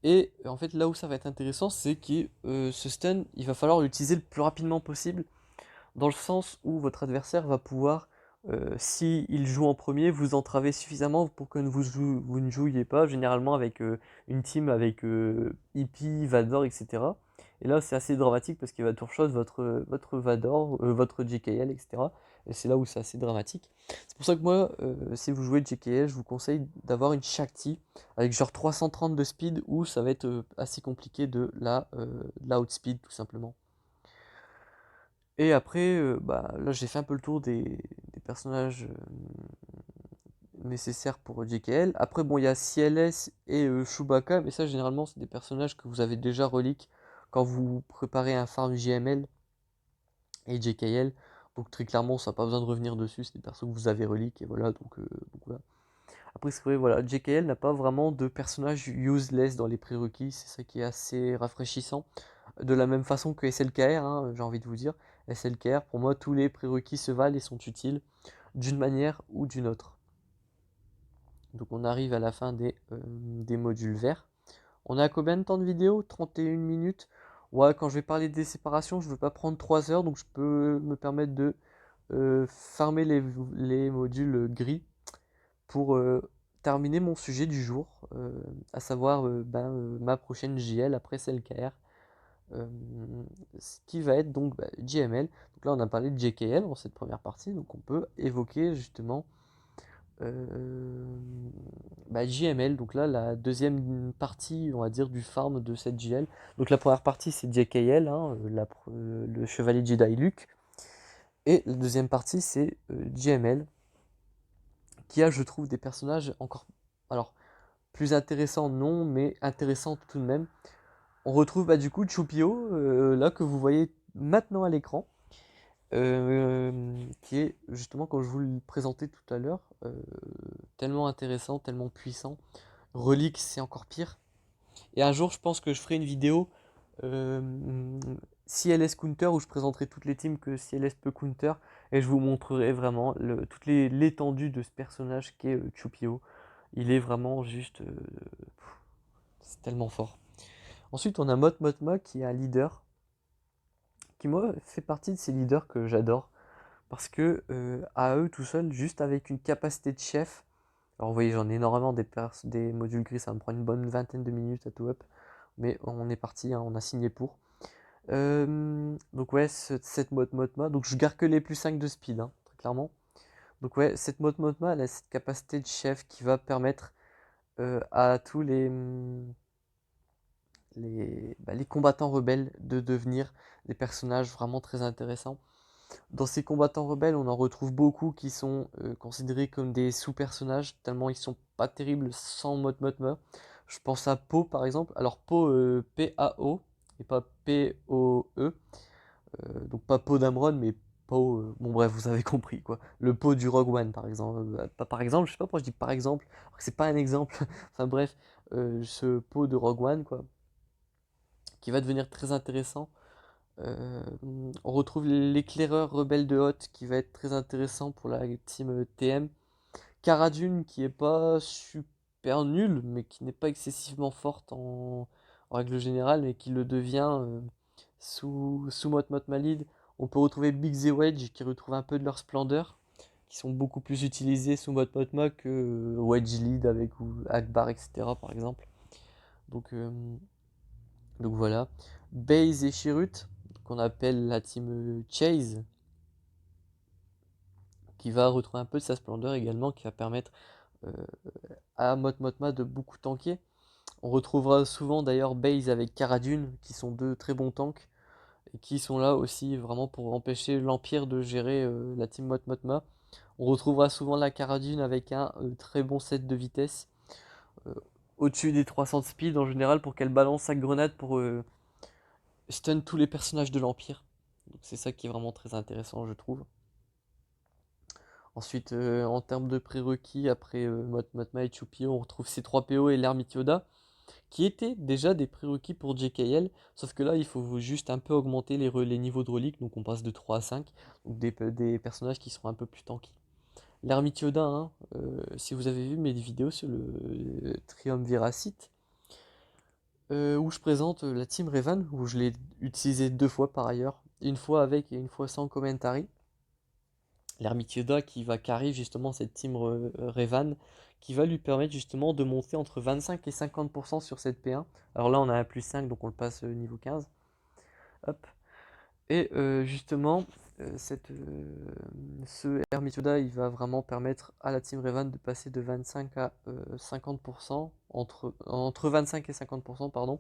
Et en fait, là où ça va être intéressant, c'est que ce stun, il va falloir l'utiliser le plus rapidement possible, dans le sens où votre adversaire va pouvoir, si il joue en premier, vous entraver suffisamment pour que vous ne jouiez pas, généralement avec une team avec Hippie, Vador, etc. Et là, c'est assez dramatique parce qu'il va tourshot votre Vador, votre JKL, etc. Et c'est là où c'est assez dramatique. C'est pour ça que moi, si vous jouez JKL, je vous conseille d'avoir une Shakti avec genre 330 de speed, où ça va être assez compliqué de la outspeed tout simplement. Et après, bah, là j'ai fait un peu le tour des personnages nécessaires pour JKL. Après, bon, il y a CLS et Chewbacca, mais ça généralement c'est des personnages que vous avez déjà reliques quand vous préparez un farm JML et JKL. Donc très clairement, ça n'a pas besoin de revenir dessus, c'est des persos que vous avez reliques et voilà, donc voilà. Après, c'est vrai, voilà, JKL n'a pas vraiment de personnage useless dans les prérequis, c'est ça qui est assez rafraîchissant. De la même façon que SLKR, hein, j'ai envie de vous dire. SLKR, pour moi, tous les prérequis se valent et sont utiles d'une manière ou d'une autre. Donc on arrive à la fin des modules verts. On a combien de temps de vidéo? 31 minutes. Ouais, quand je vais parler des séparations, je ne veux pas prendre 3 heures, donc je peux me permettre de farmer les modules gris pour terminer mon sujet du jour, à savoir ma prochaine JL après SLKR. Ce qui va être donc JML. Donc là, on a parlé de JKL dans cette première partie, donc on peut évoquer justement JML. Donc là, la deuxième partie, on va dire, du farm de cette JL. Donc la première partie, c'est JKL, hein, le chevalier Jedi Luke. Et la deuxième partie, c'est JML, qui a, je trouve, des personnages encore, alors, plus intéressants, non, mais intéressants tout de même. On retrouve du coup Chupio, là que vous voyez maintenant à l'écran, qui est justement, comme je vous le présentais tout à l'heure, tellement intéressant, tellement puissant. Relique, c'est encore pire. Et un jour, je pense que je ferai une vidéo CLS Counter, où je présenterai toutes les teams que CLS peut counter, et je vous montrerai vraiment toute l'étendue de ce personnage qui est Chupio. Il est vraiment juste... c'est tellement fort. Ensuite, on a Motma qui est un leader qui, moi, fait partie de ces leaders que j'adore. Parce que à eux tout seuls, juste avec une capacité de chef, alors vous voyez, j'en ai énormément des modules gris, ça me prend une bonne vingtaine de minutes à tout up. Mais on est parti, hein, on a signé pour. Donc ouais, cette Motma, donc je garde que les plus 5 de speed, hein, très clairement. Donc ouais, cette Motma, elle a cette capacité de chef qui va permettre à tous les combattants rebelles de devenir des personnages vraiment très intéressants. Dans ces combattants rebelles, on en retrouve beaucoup qui sont considérés comme des sous-personnages, tellement ils sont pas terribles sans Motma. Je pense à Po par exemple. Alors Po, P-A-O, et pas P-O-E. Donc pas Po d'Amron, mais Po, bon bref, vous avez compris quoi. Le Po du Rogue One par exemple. Pas par exemple, je sais pas pourquoi je dis par exemple, alors que c'est pas un exemple. Enfin bref, ce Po de Rogue One quoi, qui va devenir très intéressant. Euh, on retrouve l'éclaireur rebelle de Hoth qui va être très intéressant pour la team TM. Cara Dune qui est pas super nulle mais qui n'est pas excessivement forte en règle générale, mais qui le devient sous Mot Malid. On peut retrouver Big The Wedge qui retrouve un peu de leur splendeur, qui sont beaucoup plus utilisés sous Mot que Wedge Lead avec ou Akbar, etc. par exemple. Donc, euh, donc voilà. Baze et Chirrut, qu'on appelle la team Chase, qui va retrouver un peu de sa splendeur également, qui va permettre euh, à Motma de beaucoup tanker. On retrouvera souvent d'ailleurs Baze avec Cara Dune, qui sont deux très bons tanks, et qui sont là aussi vraiment pour empêcher l'Empire de gérer la team Motma. On retrouvera souvent la Cara Dune avec un très bon set de vitesse. euh, Au-dessus des 300 de speed en général pour qu'elle balance sa grenade pour stun tous les personnages de l'Empire. Donc c'est ça qui est vraiment très intéressant, je trouve. Ensuite, en termes de prérequis, après Motma et Choupi, on retrouve C3PO et l'Ermite Yoda, qui étaient déjà des prérequis pour JKL, sauf que là, il faut juste un peu augmenter les niveaux de reliques, donc on passe de 3 à 5, donc des personnages qui seront un peu plus tanky. L'Ermite Yoda, hein, si vous avez vu mes vidéos sur le Triumviracite, où je présente la Team Revan, où je l'ai utilisé 2 fois par ailleurs, une fois avec et une fois sans commentary. L'Ermite Yoda qui va carry justement cette Team Revan, qui va lui permettre justement de monter entre 25 et 50% sur cette P1. Alors là on a un plus 5 donc on le passe niveau 15. Hop. Et justement, ce Hermit Yoda, il va vraiment permettre à la Team Revan de passer de 25 à 50%, entre 25 et 50%, pardon.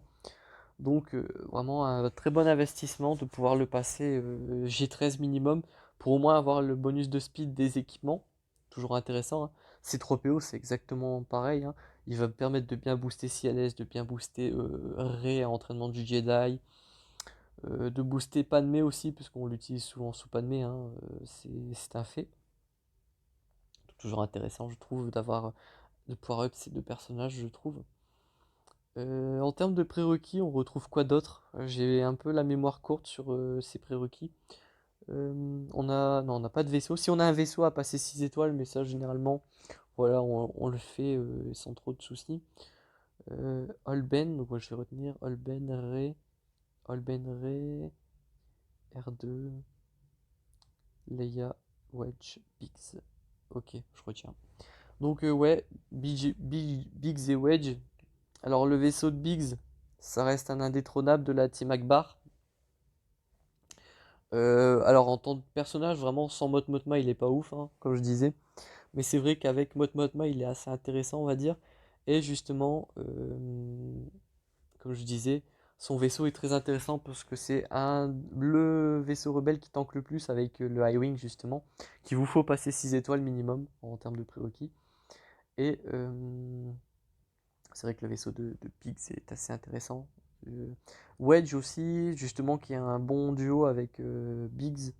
Donc vraiment un très bon investissement de pouvoir le passer G13 minimum pour au moins avoir le bonus de speed des équipements. Toujours intéressant, hein. C3PO, c'est exactement pareil, hein. Il va me permettre de bien booster CLS, de bien booster Rey à entraînement du Jedi, de booster Padmé aussi, puisqu'on l'utilise souvent sous Padmé, hein, c'est un fait. Toujours intéressant, je trouve, de pouvoir up ces 2 personnages, je trouve. En termes de prérequis, on retrouve quoi d'autre? J'ai un peu la mémoire courte sur ces prérequis. Non, on n'a pas de vaisseau. Si on a un vaisseau à passer 6 étoiles, mais ça généralement, voilà, on le fait sans trop de soucis. Holben, donc moi je vais retenir Holben Ray, R2, Leia, Wedge, Biggs. Ok, je retiens. Donc ouais, Biggs et Wedge. Alors le vaisseau de Biggs, ça reste un indétrônable de la Team Akbar. Alors en tant que personnage, vraiment sans Mot Mothma, il est pas ouf, hein, comme je disais. Mais c'est vrai qu'avec Mot Mothma, il est assez intéressant, on va dire. Et justement, comme je disais, son vaisseau est très intéressant parce que c'est le vaisseau rebelle qui tank le plus avec le High Wing, justement, qu'il vous faut passer 6 étoiles minimum en termes de prérequis. Et c'est vrai que le vaisseau de Pig, c'est assez intéressant. Euh, Wedge aussi, justement, qui est un bon duo avec Biggs.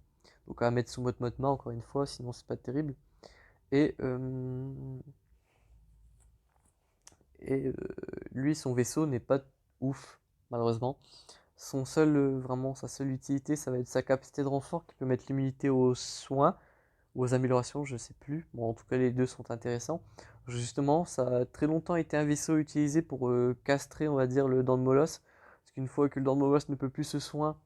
Donc à mettre sous mode Motma encore une fois, sinon c'est pas terrible. Et, et lui, son vaisseau n'est pas ouf, malheureusement. Vraiment, sa seule utilité, ça va être sa capacité de renfort qui peut mettre l'immunité aux soins ou aux améliorations, je sais plus. Bon, en tout cas, les deux sont intéressants. Justement, ça a très longtemps été un vaisseau utilisé pour castrer, on va dire, le Dent de Moloss. Parce qu'une fois que le Dent de Moloss ne peut plus se soin,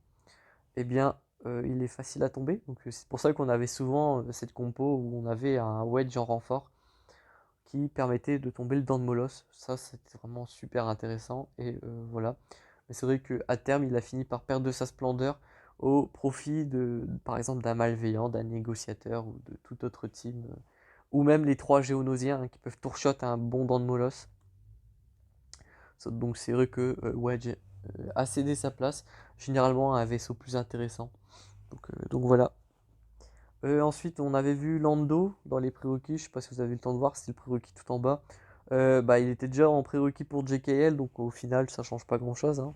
eh bien, il est facile à tomber. Donc, c'est pour ça qu'on avait souvent cette compo où on avait un wedge en renfort qui permettait de tomber le Dent de Moloss. Ça, c'était vraiment super intéressant. Et voilà. Mais c'est vrai qu'à terme, il a fini par perdre de sa splendeur au profit par exemple, d'un malveillant, d'un négociateur ou de tout autre team. Ou même les 3 géonosiens hein, qui peuvent tourshot un bon dent de molosse. Donc c'est vrai que Wedge a cédé sa place, généralement à un vaisseau plus intéressant. Donc voilà. Ensuite, on avait vu Lando dans les prérequis. Je sais pas si vous avez eu le temps de voir, c'est le prérequis tout en bas. Bah, il était déjà en prérequis pour JKL, donc au final, ça change pas grand-chose, hein.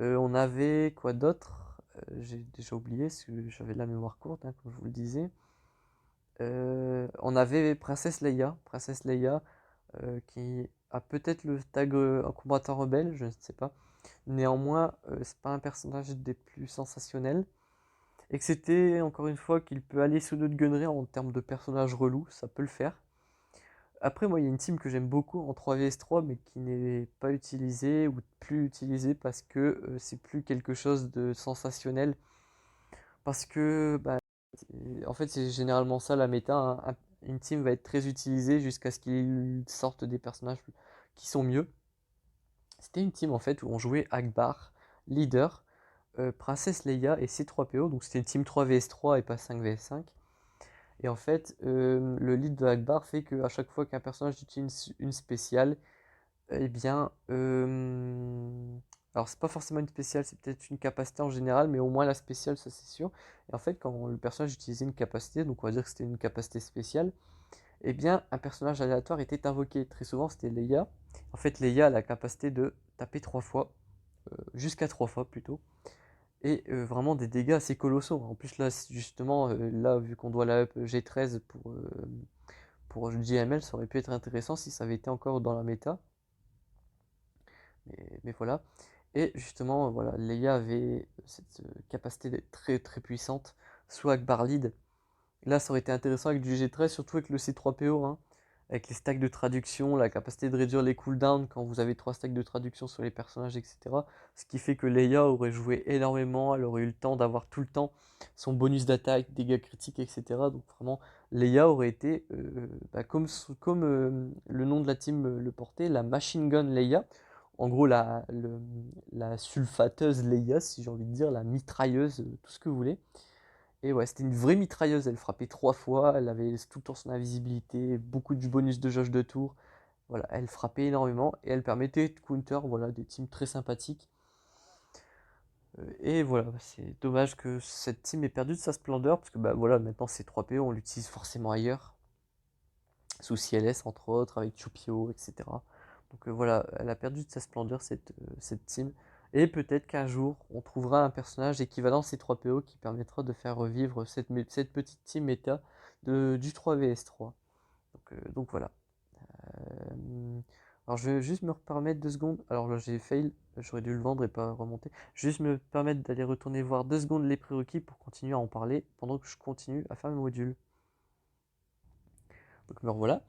On avait quoi d'autre? J'ai déjà oublié, parce que j'avais de la mémoire courte, hein, comme je vous le disais. On avait Princesse Leia qui a peut-être le tag un combattant rebelle, je ne sais pas. Néanmoins, c'est pas un personnage des plus sensationnels. Et que c'était, encore une fois, qu'il peut aller sous notre gunnery en termes de personnage relou, ça peut le faire. Après, moi, il y a une team que j'aime beaucoup en 3vs3, mais qui n'est pas utilisée ou plus utilisée parce que c'est plus quelque chose de sensationnel. Parce que, bah, en fait, c'est généralement ça la méta, hein. Une team va être très utilisée jusqu'à ce qu'il sorte des personnages qui sont mieux. C'était une team en fait où on jouait Akbar, leader, Princesse Leia et C3PO. Donc c'était une team 3vs3 et pas 5vs5. Et en fait, le lead de Akbar fait qu'à chaque fois qu'un personnage utilise une spéciale, eh bien, Alors c'est pas forcément une spéciale, c'est peut-être une capacité en général, mais au moins la spéciale, ça c'est sûr. Et en fait, quand le personnage utilisait une capacité, donc on va dire que c'était une capacité spéciale, eh bien un personnage aléatoire était invoqué. Très souvent c'était Leia. En fait, Leia a la capacité de taper 3 fois, jusqu'à 3 fois plutôt, et vraiment des dégâts assez colossaux. En plus là, justement, là vu qu'on doit la up G13 pour JML, ça aurait pu être intéressant si ça avait été encore dans la méta. Mais voilà. Et justement, voilà, Leia avait cette capacité d'être très très puissante, soit avec Barlid. Là, ça aurait été intéressant avec du G13, surtout avec le C3PO, hein, avec les stacks de traduction, la capacité de réduire les cooldowns quand vous avez 3 stacks de traduction sur les personnages, etc. Ce qui fait que Leia aurait joué énormément, elle aurait eu le temps d'avoir tout le temps son bonus d'attaque, dégâts critiques, etc. Donc vraiment, Leia aurait été, comme le nom de la team le portait, la Machine Gun Leia. En gros, la sulfateuse Leia, si j'ai envie de dire, la mitrailleuse, tout ce que vous voulez. Et ouais, c'était une vraie mitrailleuse, elle frappait 3 fois, elle avait tout le temps son invisibilité, beaucoup de bonus de jauge de tour. Voilà, elle frappait énormément et elle permettait de counter, voilà, des teams très sympathiques. Et voilà, c'est dommage que cette team ait perdu de sa splendeur, parce que bah voilà, maintenant c'est 3PO, on l'utilise forcément ailleurs, sous CLS entre autres, avec Chupio, etc. Donc voilà, elle a perdu de sa splendeur cette team. Et peut-être qu'un jour, on trouvera un personnage équivalent C3PO qui permettra de faire revivre cette petite team méta du 3vs3. Donc voilà. Euh, alors je vais juste me permettre 2 secondes. Alors là j'ai fail, j'aurais dû le vendre et pas remonter. Juste me permettre d'aller retourner voir 2 secondes les prérequis pour continuer à en parler pendant que je continue à faire mes modules. Donc me revoilà.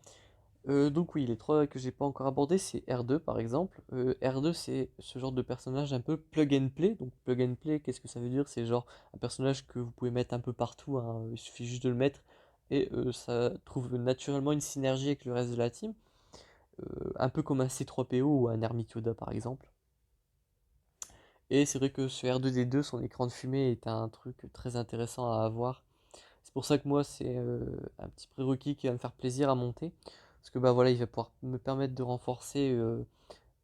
Donc oui, les 3 que j'ai pas encore abordés, c'est R2 par exemple. R2 c'est ce genre de personnage un peu plug and play. Donc plug and play, qu'est-ce que ça veut dire? C'est genre un personnage que vous pouvez mettre un peu partout, hein. Il suffit juste de le mettre et ça trouve naturellement une synergie avec le reste de la team. Un peu comme un C3PO ou un Hermite Yoda par exemple. Et c'est vrai que ce R2D2, son écran de fumée est un truc très intéressant à avoir. C'est pour ça que moi, c'est un petit prérequis qui va me faire plaisir à monter. Parce que bah voilà, il va pouvoir me permettre de renforcer,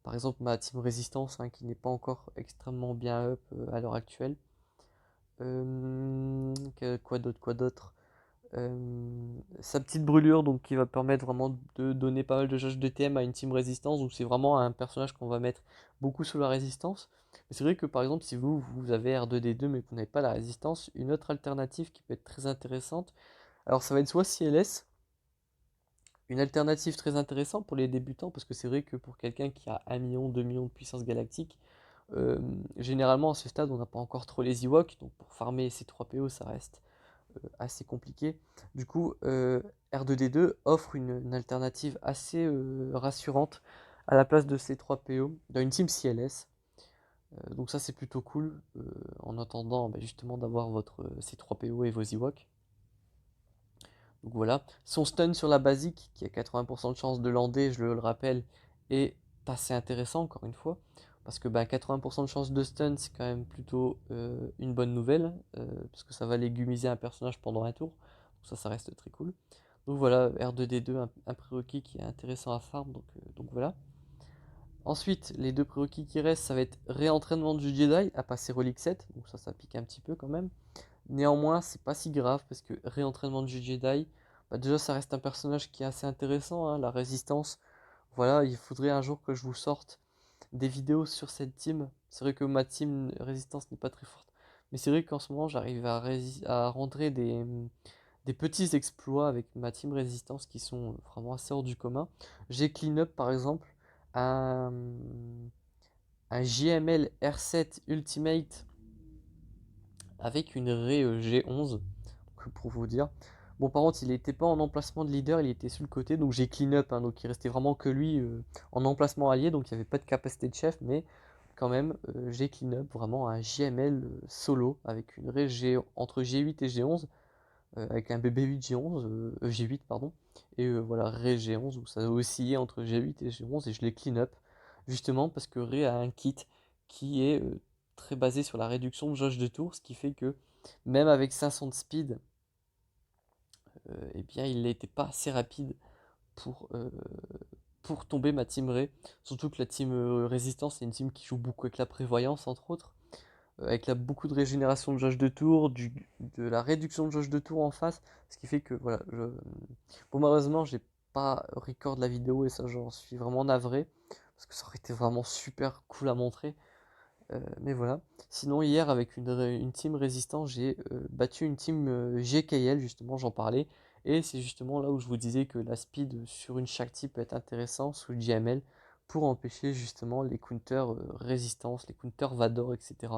par exemple, ma team résistance, hein, qui n'est pas encore extrêmement bien up à l'heure actuelle. Quoi d'autre, quoi d'autre? Sa petite brûlure, donc qui va permettre vraiment de donner pas mal de jauge de TM à une team résistance. Donc c'est vraiment un personnage qu'on va mettre beaucoup sur la résistance. Mais c'est vrai que par exemple, si vous avez R2D2 mais que vous n'avez pas la résistance, une autre alternative qui peut être très intéressante, alors ça va être soit CLS, une alternative très intéressante pour les débutants, parce que c'est vrai que pour quelqu'un qui a 1 million, 2 millions de puissance galactique, euh, généralement à ce stade on n'a pas encore trop les Ewoks, donc pour farmer ces 3 PO ça reste assez compliqué. Du coup, R2D2 offre une alternative assez rassurante à la place de ces 3 PO dans une team CLS. Donc ça c'est plutôt cool, en attendant bah, justement d'avoir votre C3PO et vos Ewoks. Donc voilà. Son stun sur la basique, qui a 80% de chance de lander, je le rappelle, est assez intéressant encore une fois. Parce que bah, 80% de chance de stun, c'est quand même plutôt une bonne nouvelle. Parce que ça va légumiser un personnage pendant un tour. Donc ça reste très cool. Donc voilà, R2D2, un prérequis qui est intéressant à farm. Donc voilà. Ensuite, les 2 prérequis qui restent, ça va être réentraînement du Jedi à passer Relic 7. Donc ça pique un petit peu quand même. Néanmoins, c'est pas si grave parce que réentraînement du Jedi, bah déjà ça reste un personnage qui est assez intéressant, hein, la résistance. Voilà, il faudrait un jour que je vous sorte des vidéos sur cette team. C'est vrai que ma team résistance n'est pas très forte, mais c'est vrai qu'en ce moment j'arrive à rentrer des petits exploits avec ma team résistance qui sont vraiment assez hors du commun. J'ai clean up par exemple un, un JML R7 Ultimate avec une Ré G11, pour vous dire. Bon, par contre, il n'était pas en emplacement de leader, il était sur le côté, donc j'ai clean up, hein, donc il restait vraiment que lui en emplacement allié, donc il n'y avait pas de capacité de chef, mais quand même, j'ai clean up vraiment un JML solo, avec une Ré entre G8 et G11, avec un BB8 G11, G8 pardon, et voilà, Ré G11, où ça oscillait entre G8 et G11, et je l'ai clean up, justement parce que Ré a un kit qui est très basé sur la réduction de jauge de tour, ce qui fait que même avec 500 de speed, eh bien il n'était pas assez rapide pour, pour tomber ma team Rey. Surtout que la team Résistance, c'est une team qui joue beaucoup avec la prévoyance, entre autres. Avec beaucoup de régénération de jauge de tour, de la réduction de jauge de tour en face. Ce qui fait que, voilà. Bon, malheureusement, j'ai pas record la vidéo et ça, j'en suis vraiment navré. Parce que ça aurait été vraiment super cool à montrer. Mais voilà. Sinon, hier, avec une team résistante, j'ai battu une team GKL, justement, j'en parlais. Et c'est justement là où je vous disais que la speed sur une Shakti peut être intéressant sous le GML pour empêcher justement les counters résistance, les counters Vador, etc.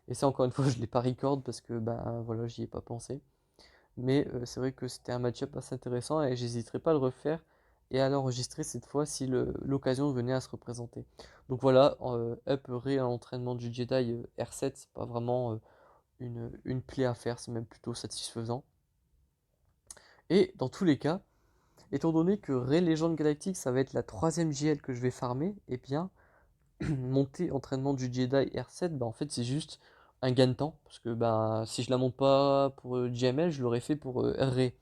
Et ça, encore une fois, je ne l'ai pas record parce que bah voilà, j'y ai pas pensé. Mais c'est vrai que c'était un match-up assez intéressant et j'hésiterai pas à le refaire et à l'enregistrer cette fois si l'occasion venait à se représenter. Donc voilà, up ré à l'entraînement du Jedi R7, c'est pas vraiment une plaie à faire, c'est même plutôt satisfaisant. Et dans tous les cas, étant donné que Ré Légende Galactique, ça va être la troisième JL que je vais farmer, et bien monter entraînement du Jedi R7, bah en fait c'est juste un gain de temps, parce que bah si je la monte pas pour JML, je l'aurais fait pour Ré.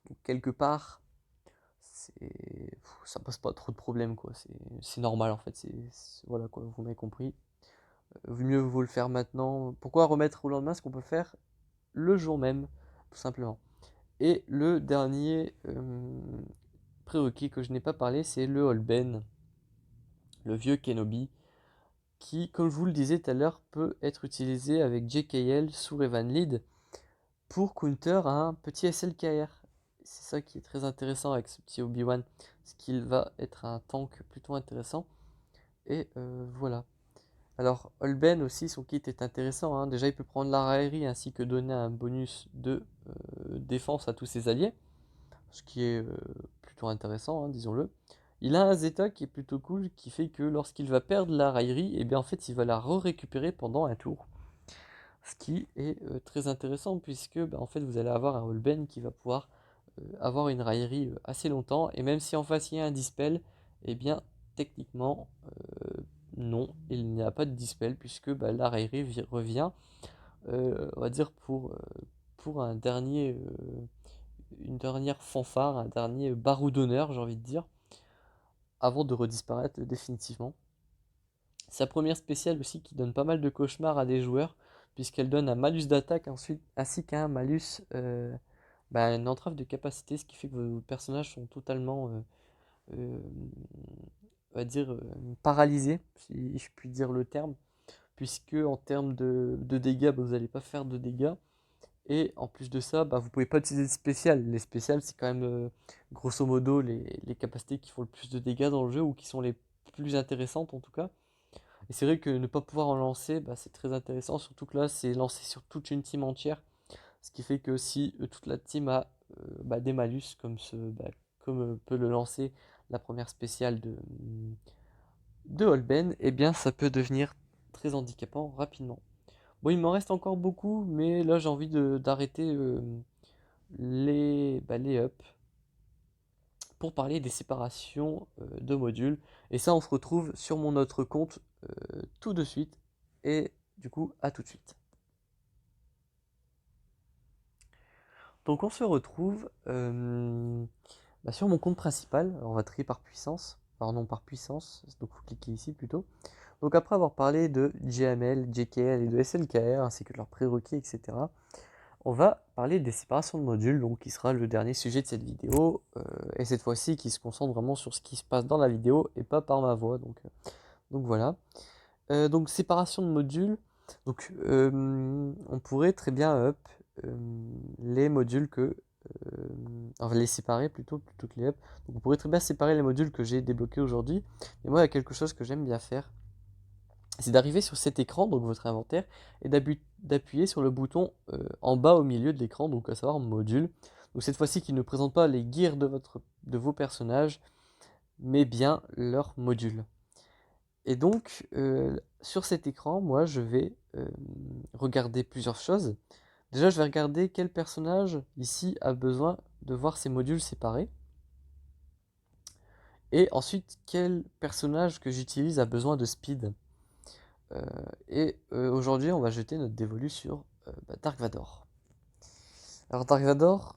Donc quelque part, ça pose pas trop de problèmes quoi, c'est normal en fait, voilà quoi, vous m'avez compris. Mieux vaut le faire maintenant. Pourquoi remettre au lendemain ce qu'on peut faire le jour même, tout simplement. Et le dernier prérequis que je n'ai pas parlé, c'est le Holben, le vieux Kenobi, qui, comme je vous le disais tout à l'heure, peut être utilisé avec JKL sous Revan Lead pour counter un petit SLKR. C'est ça qui est très intéressant avec ce petit Obi-Wan, c'est qu'il va être un tank plutôt intéressant. Et voilà. Alors, Holben aussi, son kit est intéressant, hein. Déjà, il peut prendre la raillerie ainsi que donner un bonus de défense à tous ses alliés, ce qui est plutôt intéressant, hein, disons-le. Il a un Zeta qui est plutôt cool, qui fait que lorsqu'il va perdre la raillerie, et bien en fait, il va la récupérer pendant un tour. Ce qui est très intéressant, puisque bah, en fait, vous allez avoir un Holben qui va pouvoir avoir une raillerie assez longtemps, et même si en face il y a un dispel, et bien techniquement, non, il n'y a pas de dispel, puisque bah, la raillerie revient, on va dire, pour un dernier, une dernière fanfare, un dernier barou d'honneur, j'ai envie de dire, avant de redisparaître définitivement. Sa première spéciale aussi qui donne pas mal de cauchemars à des joueurs, puisqu'elle donne un malus d'attaque ensuite, ainsi qu'un malus, bah, une entrave de capacité, ce qui fait que vos personnages sont totalement, euh, on va dire, paralysés, si je puis dire le terme, puisque en termes de dégâts, bah, vous n'allez pas faire de dégâts. Et en plus de ça, bah, vous pouvez pas utiliser de spécial. Les spéciales, c'est quand même grosso modo les capacités qui font le plus de dégâts dans le jeu ou qui sont les plus intéressantes en tout cas. Et c'est vrai que ne pas pouvoir en lancer, bah, c'est très intéressant, surtout que là, c'est lancé sur toute une team entière. Ce qui fait que si toute la team a bah, des malus, comme peut le lancer la première spéciale de Holben, eh bien ça peut devenir très handicapant rapidement. Bon, il m'en reste encore beaucoup, mais là j'ai envie d'arrêter les ups pour parler des séparations de modules. Et ça, on se retrouve sur mon autre compte tout de suite. Et du coup, à tout de suite. Donc on se retrouve bah, sur mon compte principal. Alors, on va trier par puissance. Alors non, par puissance. Donc vous cliquez ici plutôt. Donc après avoir parlé de JML, JKL et de SLKR, ainsi que de leurs prérequis, etc., on va parler des séparations de modules, donc qui sera le dernier sujet de cette vidéo, et cette fois-ci qui se concentre vraiment sur ce qui se passe dans la vidéo et pas par ma voix. Donc voilà. Donc séparation de modules. Donc on pourrait très bien up les modules enfin les séparer plutôt que les up. Donc on pourrait très bien séparer les modules que j'ai débloqués aujourd'hui. Mais moi il y a quelque chose que j'aime bien faire, c'est d'arriver sur cet écran, donc votre inventaire, et d'appuyer sur le bouton en bas au milieu de l'écran, donc à savoir module. Donc cette fois-ci qui ne présente pas les gears de vos personnages, mais bien leur module. Et donc sur cet écran, moi je vais regarder plusieurs choses. Déjà je vais regarder quel personnage ici a besoin de voir ses modules séparés. Et ensuite quel personnage que j'utilise a besoin de speed. Et aujourd'hui, on va jeter notre dévolu sur Dark Vador. Alors Dark Vador,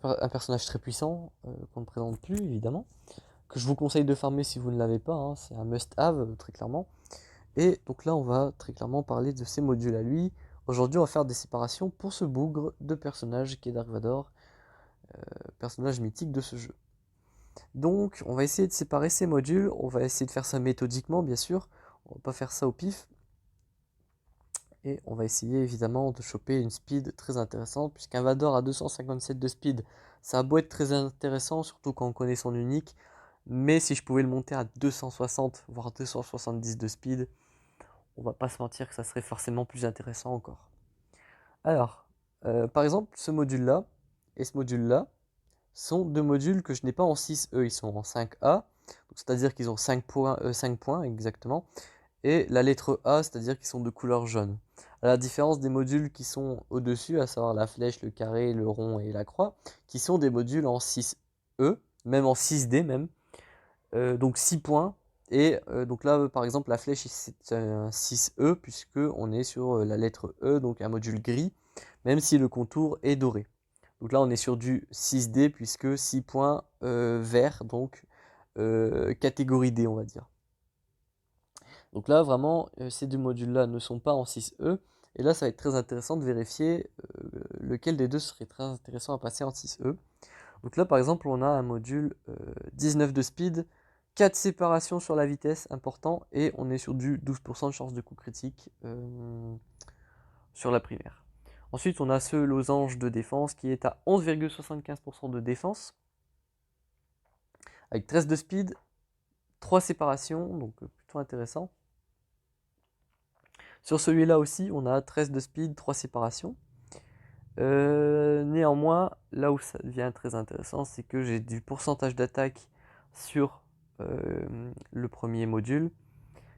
un personnage très puissant, qu'on ne présente plus évidemment, que je vous conseille de farmer si vous ne l'avez pas, hein, c'est un must-have, très clairement. Et donc là, on va très clairement parler de ces modules à lui. Aujourd'hui, on va faire des séparations pour ce bougre de personnage qui est Dark Vador, personnage mythique de ce jeu. Donc, on va essayer de séparer ces modules, on va essayer de faire ça méthodiquement, bien sûr, on va pas faire ça au pif. Et on va essayer évidemment de choper une speed très intéressante, puisqu'un Vador à 257 de speed, ça a beau être très intéressant, surtout quand on connaît son unique, mais si je pouvais le monter à 260, voire 270 de speed, on va pas se mentir que ça serait forcément plus intéressant encore. Alors, par exemple, ce module-là et ce module-là sont deux modules que je n'ai pas en 6E, ils sont en 5A, c'est-à-dire qu'ils ont 5 points exactement, et la lettre A, c'est-à-dire qu'ils sont de couleur jaune. À la différence des modules qui sont au-dessus, à savoir la flèche, le carré, le rond et la croix, qui sont des modules en 6E, même en 6D même, donc 6 points. Et donc là, par exemple, la flèche, c'est un 6E, puisque on est sur la lettre E, donc un module gris, même si le contour est doré. Donc là, on est sur du 6D, puisque 6 points vert, donc catégorie D, on va dire. Donc là, vraiment, ces deux modules-là ne sont pas en 6E. Et là, ça va être très intéressant de vérifier lequel des deux serait très intéressant à passer en 6E. Donc là, par exemple, on a un module 19 de speed, 4 séparations sur la vitesse, important, et on est sur du 12% de chance de coup critique sur la primaire. Ensuite, on a ce losange de défense qui est à 11,75% de défense, avec 13 de speed, 3 séparations, donc plutôt intéressant. Sur celui-là aussi, on a 13 de speed, 3 séparations. Néanmoins, là où ça devient très intéressant, c'est que j'ai du pourcentage d'attaque sur le premier module,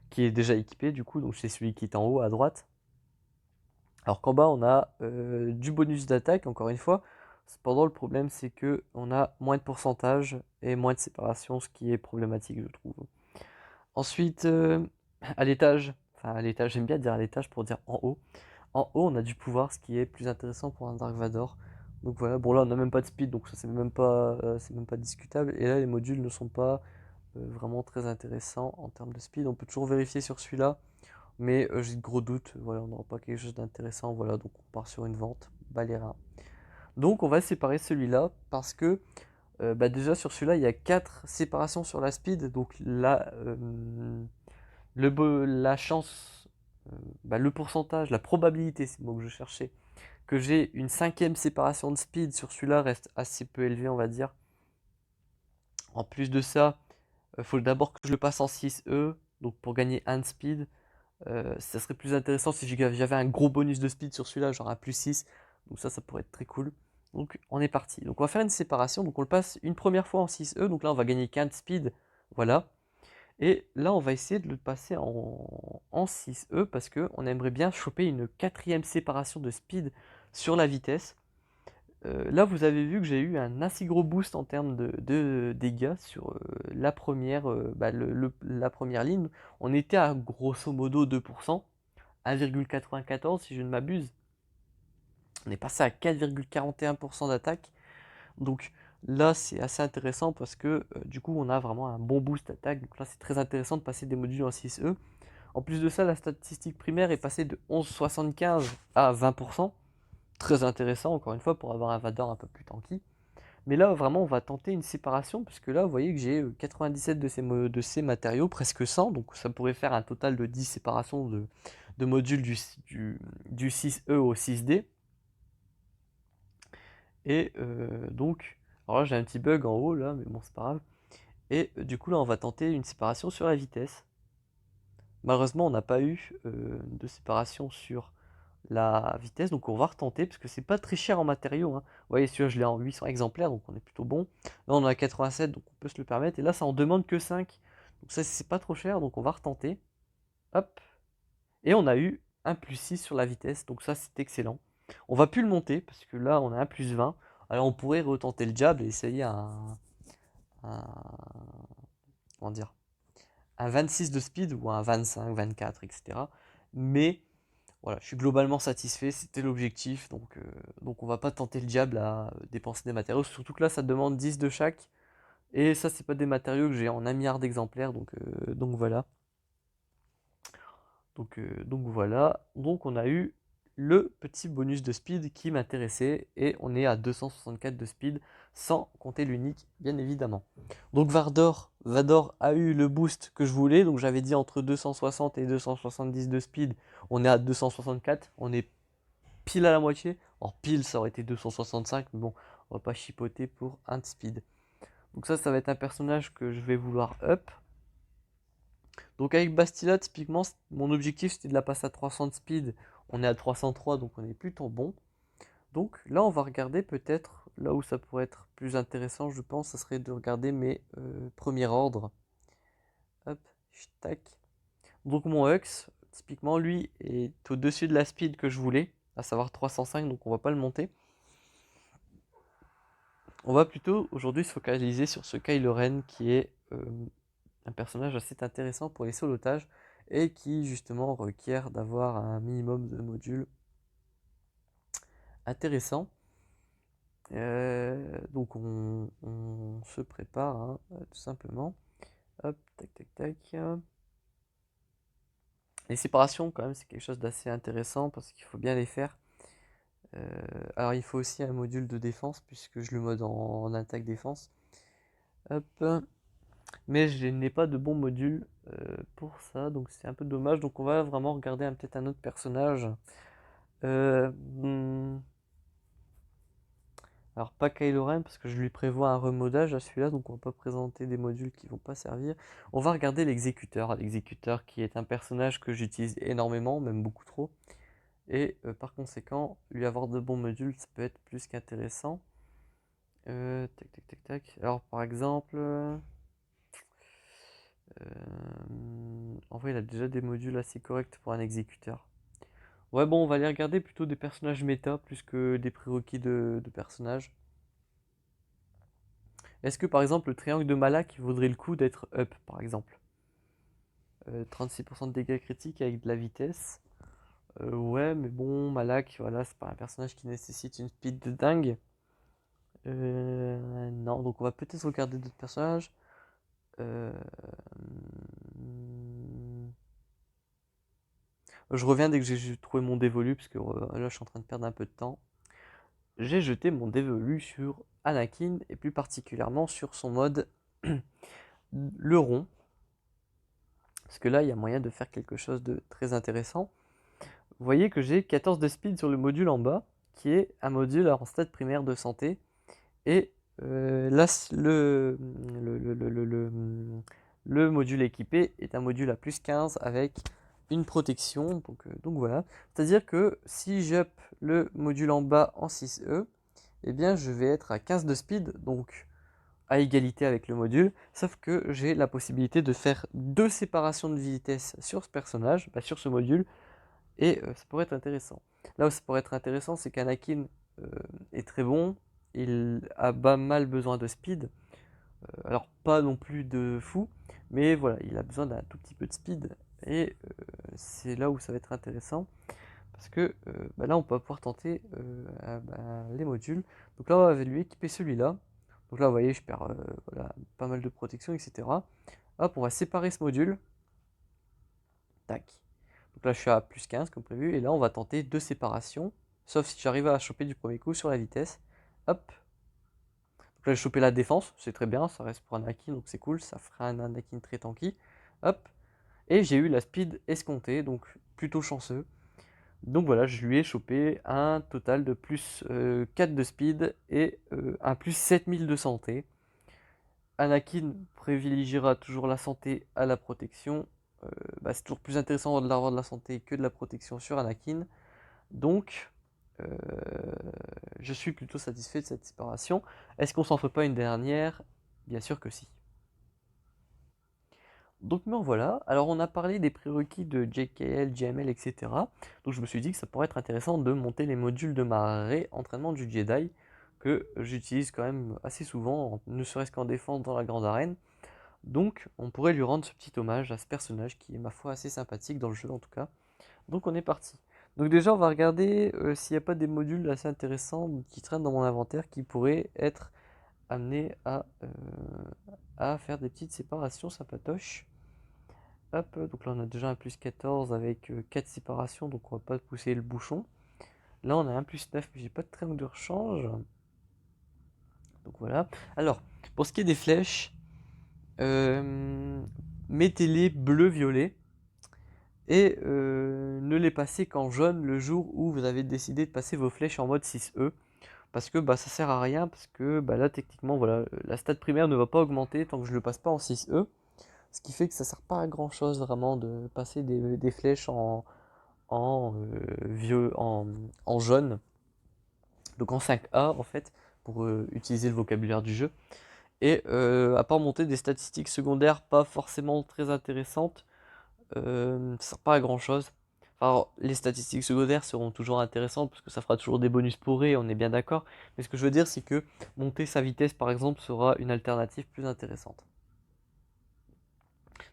qui est déjà équipé du coup, donc c'est celui qui est en haut à droite. Alors qu'en bas, on a du bonus d'attaque, encore une fois. Cependant, le problème, c'est que on a moins de pourcentage et moins de séparation, ce qui est problématique, je trouve. Ensuite, à l'étage, enfin à l'étage, j'aime bien dire à l'étage pour dire en haut. En haut, on a du pouvoir, ce qui est plus intéressant pour un Dark Vador. Donc voilà, bon là on n'a même pas de speed, donc ça c'est même pas discutable. Et là les modules ne sont pas vraiment très intéressants en termes de speed. On peut toujours vérifier sur celui-là, mais j'ai de gros doutes. Voilà, on n'aura pas quelque chose d'intéressant. Voilà, donc on part sur une vente, bas les reins. Donc on va séparer celui-là parce que déjà sur celui-là il y a 4 séparations sur la speed, donc là la chance, le pourcentage, la probabilité, c'est le mot que je cherchais, que j'ai une 5e séparation de speed sur celui-là reste assez peu élevée, on va dire. En plus de ça, il faut d'abord que je le passe en 6E, donc pour gagner 1 de speed. Ça serait plus intéressant si j'avais un gros bonus de speed sur celui-là, genre un plus 6. Donc ça pourrait être très cool. Donc on est parti. Donc on va faire une séparation, donc on le passe une première fois en 6E, donc là on va gagner qu'un de speed, voilà. Et là, on va essayer de le passer en 6E parce qu'on aimerait bien choper une 4e séparation de speed sur la vitesse. Là, vous avez vu que j'ai eu un assez gros boost en termes de dégâts sur la première, la première ligne. On était à grosso modo 2%, 1,94 si je ne m'abuse. On est passé à 4,41% d'attaque. Donc là, c'est assez intéressant parce que du coup, on a vraiment un bon boost d'attaque. Donc là, c'est très intéressant de passer des modules en 6E. En plus de ça, la statistique primaire est passée de 11,75 à 20%. Très intéressant, encore une fois, pour avoir un Vador un peu plus tanky. Mais là, vraiment, on va tenter une séparation, puisque là, vous voyez que j'ai 97 de ces matériaux, presque 100, donc ça pourrait faire un total de 10 séparations de modules du 6E au 6D. Et donc, alors là, j'ai un petit bug en haut, là, mais bon, c'est pas grave. Et du coup, là, on va tenter une séparation sur la vitesse. Malheureusement, on n'a pas eu de séparation sur la vitesse, donc on va retenter, parce que c'est pas très cher en matériaux, hein. Vous voyez, celui-là, je l'ai en 800 exemplaires, donc on est plutôt bon. Là, on en a 87, donc on peut se le permettre. Et là, ça en demande que 5. Donc ça, c'est pas trop cher, donc on va retenter. Hop. Et on a eu un plus 6 sur la vitesse, donc ça, c'est excellent. On va plus le monter, parce que là, on a un plus 20. Alors, on pourrait retenter le diable et essayer un comment dire, un 26 de speed ou un 25, 24, etc. Mais voilà, je suis globalement satisfait, c'était l'objectif, donc on va pas tenter le diable à dépenser des matériaux, surtout que là ça demande 10 de chaque, Et ça, c'est pas des matériaux que j'ai en 1 milliard d'exemplaires, donc voilà. Donc voilà, donc on a eu le petit bonus de speed qui m'intéressait et on est à 264 de speed sans compter l'unique bien évidemment. Donc Vador a eu le boost que je voulais, donc j'avais dit entre 260 et 270 de speed, on est à 264, on est pile à la moitié. Alors pile ça aurait été 265, mais bon, on va pas chipoter pour un de speed. Donc ça va être un personnage que je vais vouloir up. Donc avec Bastila, typiquement, mon objectif c'était de la passer à 300 de speed. On est à 303, donc on est plutôt bon. Donc là, on va regarder peut-être, là où ça pourrait être plus intéressant, je pense, ça serait de regarder mes premiers ordres. Hop, tac. Donc mon Hux, typiquement, lui, est au-dessus de la speed que je voulais, à savoir 305, donc on va pas le monter. On va plutôt aujourd'hui se focaliser sur ce Kylo Ren qui est un personnage assez intéressant pour les solotages et qui justement requiert d'avoir un minimum de modules intéressants. Donc on se prépare hein, tout simplement. Hop, tac tac tac. Les séparations quand même c'est quelque chose d'assez intéressant parce qu'il faut bien les faire. Alors il faut aussi un module de défense puisque je le mode en attaque défense. Hop. Mais je n'ai pas de bon module pour ça, donc c'est un peu dommage. Donc on va vraiment regarder peut-être un autre personnage. Hmm, alors pas Kylo Ren parce que je lui prévois un remodage à celui-là, donc on va pas présenter des modules qui vont pas servir. On va regarder l'exécuteur. L'exécuteur qui est un personnage que j'utilise énormément, même beaucoup trop. Et par conséquent, lui avoir de bons modules, ça peut être plus qu'intéressant. Tac tac tac tac. Alors par exemple... en vrai, il a déjà des modules assez corrects pour un exécuteur. Ouais, bon, on va aller regarder plutôt des personnages méta plus que des prérequis de personnages. Est-ce que par exemple le triangle de Malak vaudrait le coup d'être up par exemple 36% de dégâts critiques avec de la vitesse. Ouais, mais bon, Malak, voilà, c'est pas un personnage qui nécessite une speed de dingue. Non, donc on va peut-être regarder d'autres personnages. Euh, Je reviens dès que j'ai trouvé mon dévolu, parce que là je suis en train de perdre un peu de temps. J'ai jeté mon dévolu sur Anakin, et plus particulièrement sur son mode le rond. Parce que là, il y a moyen de faire quelque chose de très intéressant. Vous voyez que j'ai 14 de speed sur le module en bas, qui est un module en stade primaire de santé. Et là, le module équipé est un module à plus 15 avec une protection. Donc voilà. C'est-à-dire que si j'up le module en bas en 6E, eh bien je vais être à 15 de speed, donc à égalité avec le module, sauf que j'ai la possibilité de faire 2 séparations de vitesse sur ce personnage, sur ce module, et ça pourrait être intéressant. Là où ça pourrait être intéressant, c'est qu'Anakin euh, est très bon, il a pas mal besoin de speed, alors pas non plus de fou, mais voilà, il a besoin d'un tout petit peu de speed, et c'est là où ça va être intéressant, parce que là on va pouvoir tenter les modules. Donc là on va lui équiper celui-là. Donc là vous voyez je perds voilà, pas mal de protection, etc. Hop, on va séparer ce module. Tac. Donc là je suis à plus 15 comme prévu. Et là on va tenter 2 séparations. Sauf si j'arrive à choper du premier coup sur la vitesse. Hop. Donc là j'ai chopé la défense, c'est très bien, ça reste pour Anakin, donc c'est cool, ça fera un Anakin très tanky. Hop. Et j'ai eu la speed escomptée, donc plutôt chanceux. Donc voilà, je lui ai chopé un total de plus 4 de speed et un plus 7000 de santé. Anakin privilégiera toujours la santé à la protection. C'est toujours plus intéressant d'avoir de la santé que de la protection sur Anakin. Donc, euh, je suis plutôt satisfait de cette séparation. Est-ce qu'on s'en ferait pas une dernière? Bien sûr que si. Donc me voilà, alors on a parlé des prérequis de JKL, JML, etc. Donc je me suis dit que ça pourrait être intéressant de monter les modules de ma réentraînement du Jedi, que j'utilise quand même assez souvent, ne serait-ce qu'en défense dans la grande arène. Donc on pourrait lui rendre ce petit hommage à ce personnage qui est ma foi assez sympathique dans le jeu en tout cas. Donc on est parti. Donc déjà on va regarder s'il n'y a pas des modules assez intéressants qui traînent dans mon inventaire qui pourraient être amener à faire des petites séparations sympatoches. Hop, donc là on a déjà un plus 14 avec 4 séparations, donc on va pas pousser le bouchon. Là on a un plus 9, mais j'ai pas de triangle de rechange. Donc voilà. Alors, pour ce qui est des flèches, mettez-les bleu-violet et ne les passez qu'en jaune le jour où vous avez décidé de passer vos flèches en mode 6E. Parce que bah, ça sert à rien, parce que bah, là techniquement voilà, la stat primaire ne va pas augmenter tant que je ne le passe pas en 6E. Ce qui fait que ça sert pas à grand chose vraiment de passer des flèches en jaune, donc en 5A en fait, pour utiliser le vocabulaire du jeu. Et à part monter des statistiques secondaires pas forcément très intéressantes, ça sert pas à grand chose. Enfin, les statistiques secondaires seront toujours intéressantes parce que ça fera toujours des bonus pour on est bien d'accord. Mais ce que je veux dire, c'est que monter sa vitesse par exemple sera une alternative plus intéressante.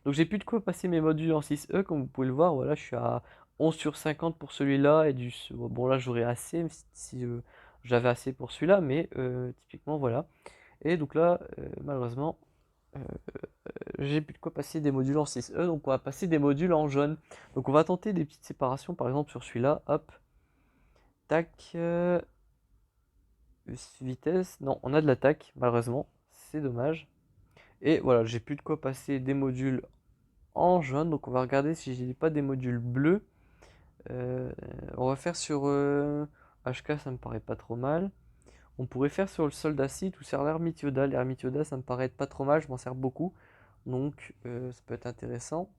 Donc j'ai plus de quoi passer mes modules en 6E, comme vous pouvez le voir, voilà, je suis à 11 sur 50 pour celui-là, et bon là j'aurais assez, si j'avais assez pour celui-là, mais typiquement voilà. Et donc là, malheureusement, euh, j'ai plus de quoi passer des modules en 6E, donc on va passer des modules en jaune. Donc on va tenter des petites séparations, par exemple sur celui-là, hop, tac, vitesse, non, on a de l'attaque, malheureusement, c'est dommage. Et voilà, j'ai plus de quoi passer des modules en jaune, donc on va regarder si j'ai pas des modules bleus. On va faire sur HK, ça me paraît pas trop mal. On pourrait faire sur le soldat site ou sur l'ermite Yoda. L'ermite Yoda, ça me paraît pas trop mal, je m'en sers beaucoup. Donc ça peut être intéressant.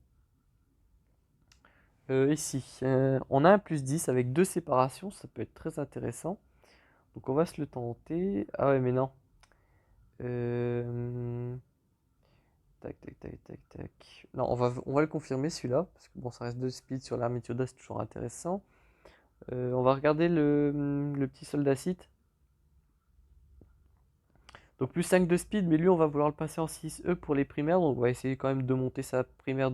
Ici, on a un plus 10 avec deux séparations, ça peut être très intéressant. Donc on va se le tenter. Ah ouais, mais non. Tac, tac, tac, tac, tac. Non, on va le confirmer celui-là, parce que bon, ça reste 2 speed sur l'ermite Yoda, c'est toujours intéressant. On va regarder le petit soldat site. Donc plus 5 de speed, mais lui on va vouloir le passer en 6E pour les primaires. Donc on va essayer quand même de monter sa primaire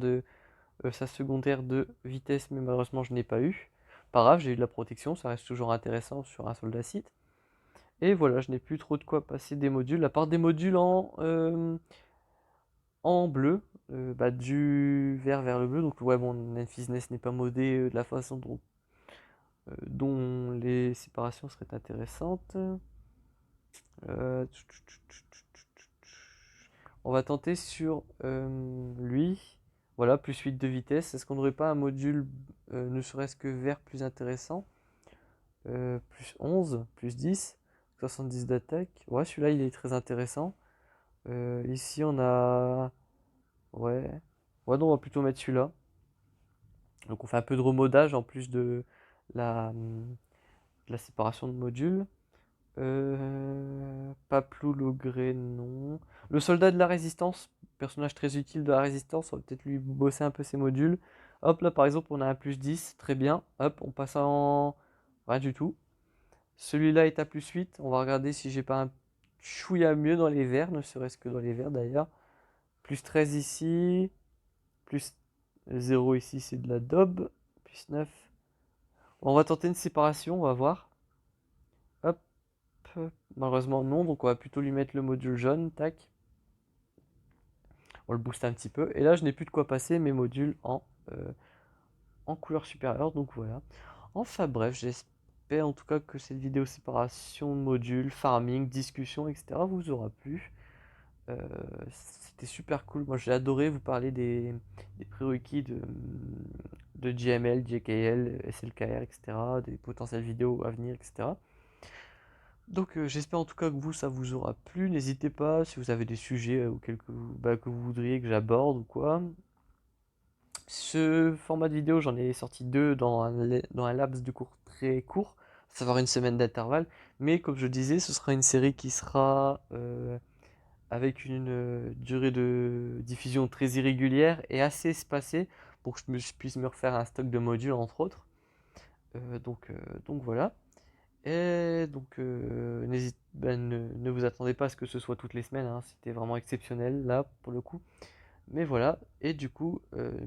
sa secondaire de vitesse, mais malheureusement je n'ai pas eu. Pas grave, j'ai eu de la protection, ça reste toujours intéressant sur un soldat site. Et voilà, je n'ai plus trop de quoi passer des modules, à part des modules en bleu, bah, du vert vers le bleu. Donc ouais, bon, Ness n'est pas modé de la façon dont les séparations seraient intéressantes. Euh, On va tenter sur lui. Voilà, plus 8 de vitesse. Est-ce qu'on n'aurait pas un module, ne serait-ce que vert, plus intéressant? Plus 11, plus 10, 70 d'attaque. Ouais, celui-là, il est très intéressant. Ici, on a... Ouais. Ouais, donc on va plutôt mettre celui-là. Donc on fait un peu de remodage en plus de la séparation de modules. Paplou Logré, non. Le soldat de la résistance, personnage très utile de la résistance, on va peut-être lui bosser un peu ses modules. Hop, là par exemple, on a un plus 10, très bien. Hop, on passe en rien du tout. Celui-là est à plus 8, on va regarder si j'ai pas un chouïa mieux dans les verts, ne serait-ce que dans les verts d'ailleurs. Plus 13 ici, plus 0 ici, c'est de la daube. Plus 9. On va tenter une séparation, on va voir. Hop, malheureusement non, donc on va plutôt lui mettre le module jaune, tac. On le booste un petit peu. Et là, je n'ai plus de quoi passer mes modules en couleur supérieure, donc voilà. Enfin bref, j'espère en tout cas que cette vidéo séparation de modules, farming, discussion, etc. vous aura plu. C'était super cool. Moi, j'ai adoré vous parler des prérequis de GML, JKL, SLKR, etc. Des potentielles vidéos à venir, etc. Donc j'espère en tout cas que ça vous aura plu. N'hésitez pas si vous avez des sujets auxquels que vous voudriez que j'aborde ou quoi. Ce format de vidéo, j'en ai sorti deux dans un laps de cours très court, à savoir une semaine d'intervalle. Mais comme je disais, ce sera une série qui sera avec une durée de diffusion très irrégulière et assez espacée pour que je puisse me refaire un stock de modules entre autres. Donc voilà. Et donc, ne vous attendez pas à ce que ce soit toutes les semaines, hein, c'était vraiment exceptionnel là pour le coup. Mais voilà, et du coup,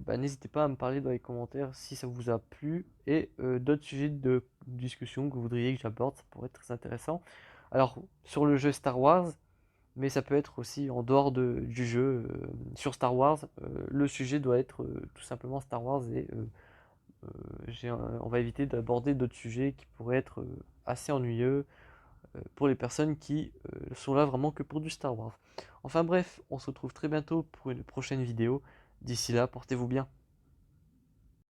n'hésitez pas à me parler dans les commentaires si ça vous a plu et d'autres sujets de discussion que vous voudriez que j'aborde, ça pourrait être très intéressant. Alors, sur le jeu Star Wars, mais ça peut être aussi en dehors du jeu, sur Star Wars. Le sujet doit être tout simplement Star Wars et on va éviter d'aborder d'autres sujets qui pourraient être assez ennuyeux pour les personnes qui sont là vraiment que pour du Star Wars. Enfin bref, on se retrouve très bientôt pour une prochaine vidéo. D'ici là, portez-vous bien.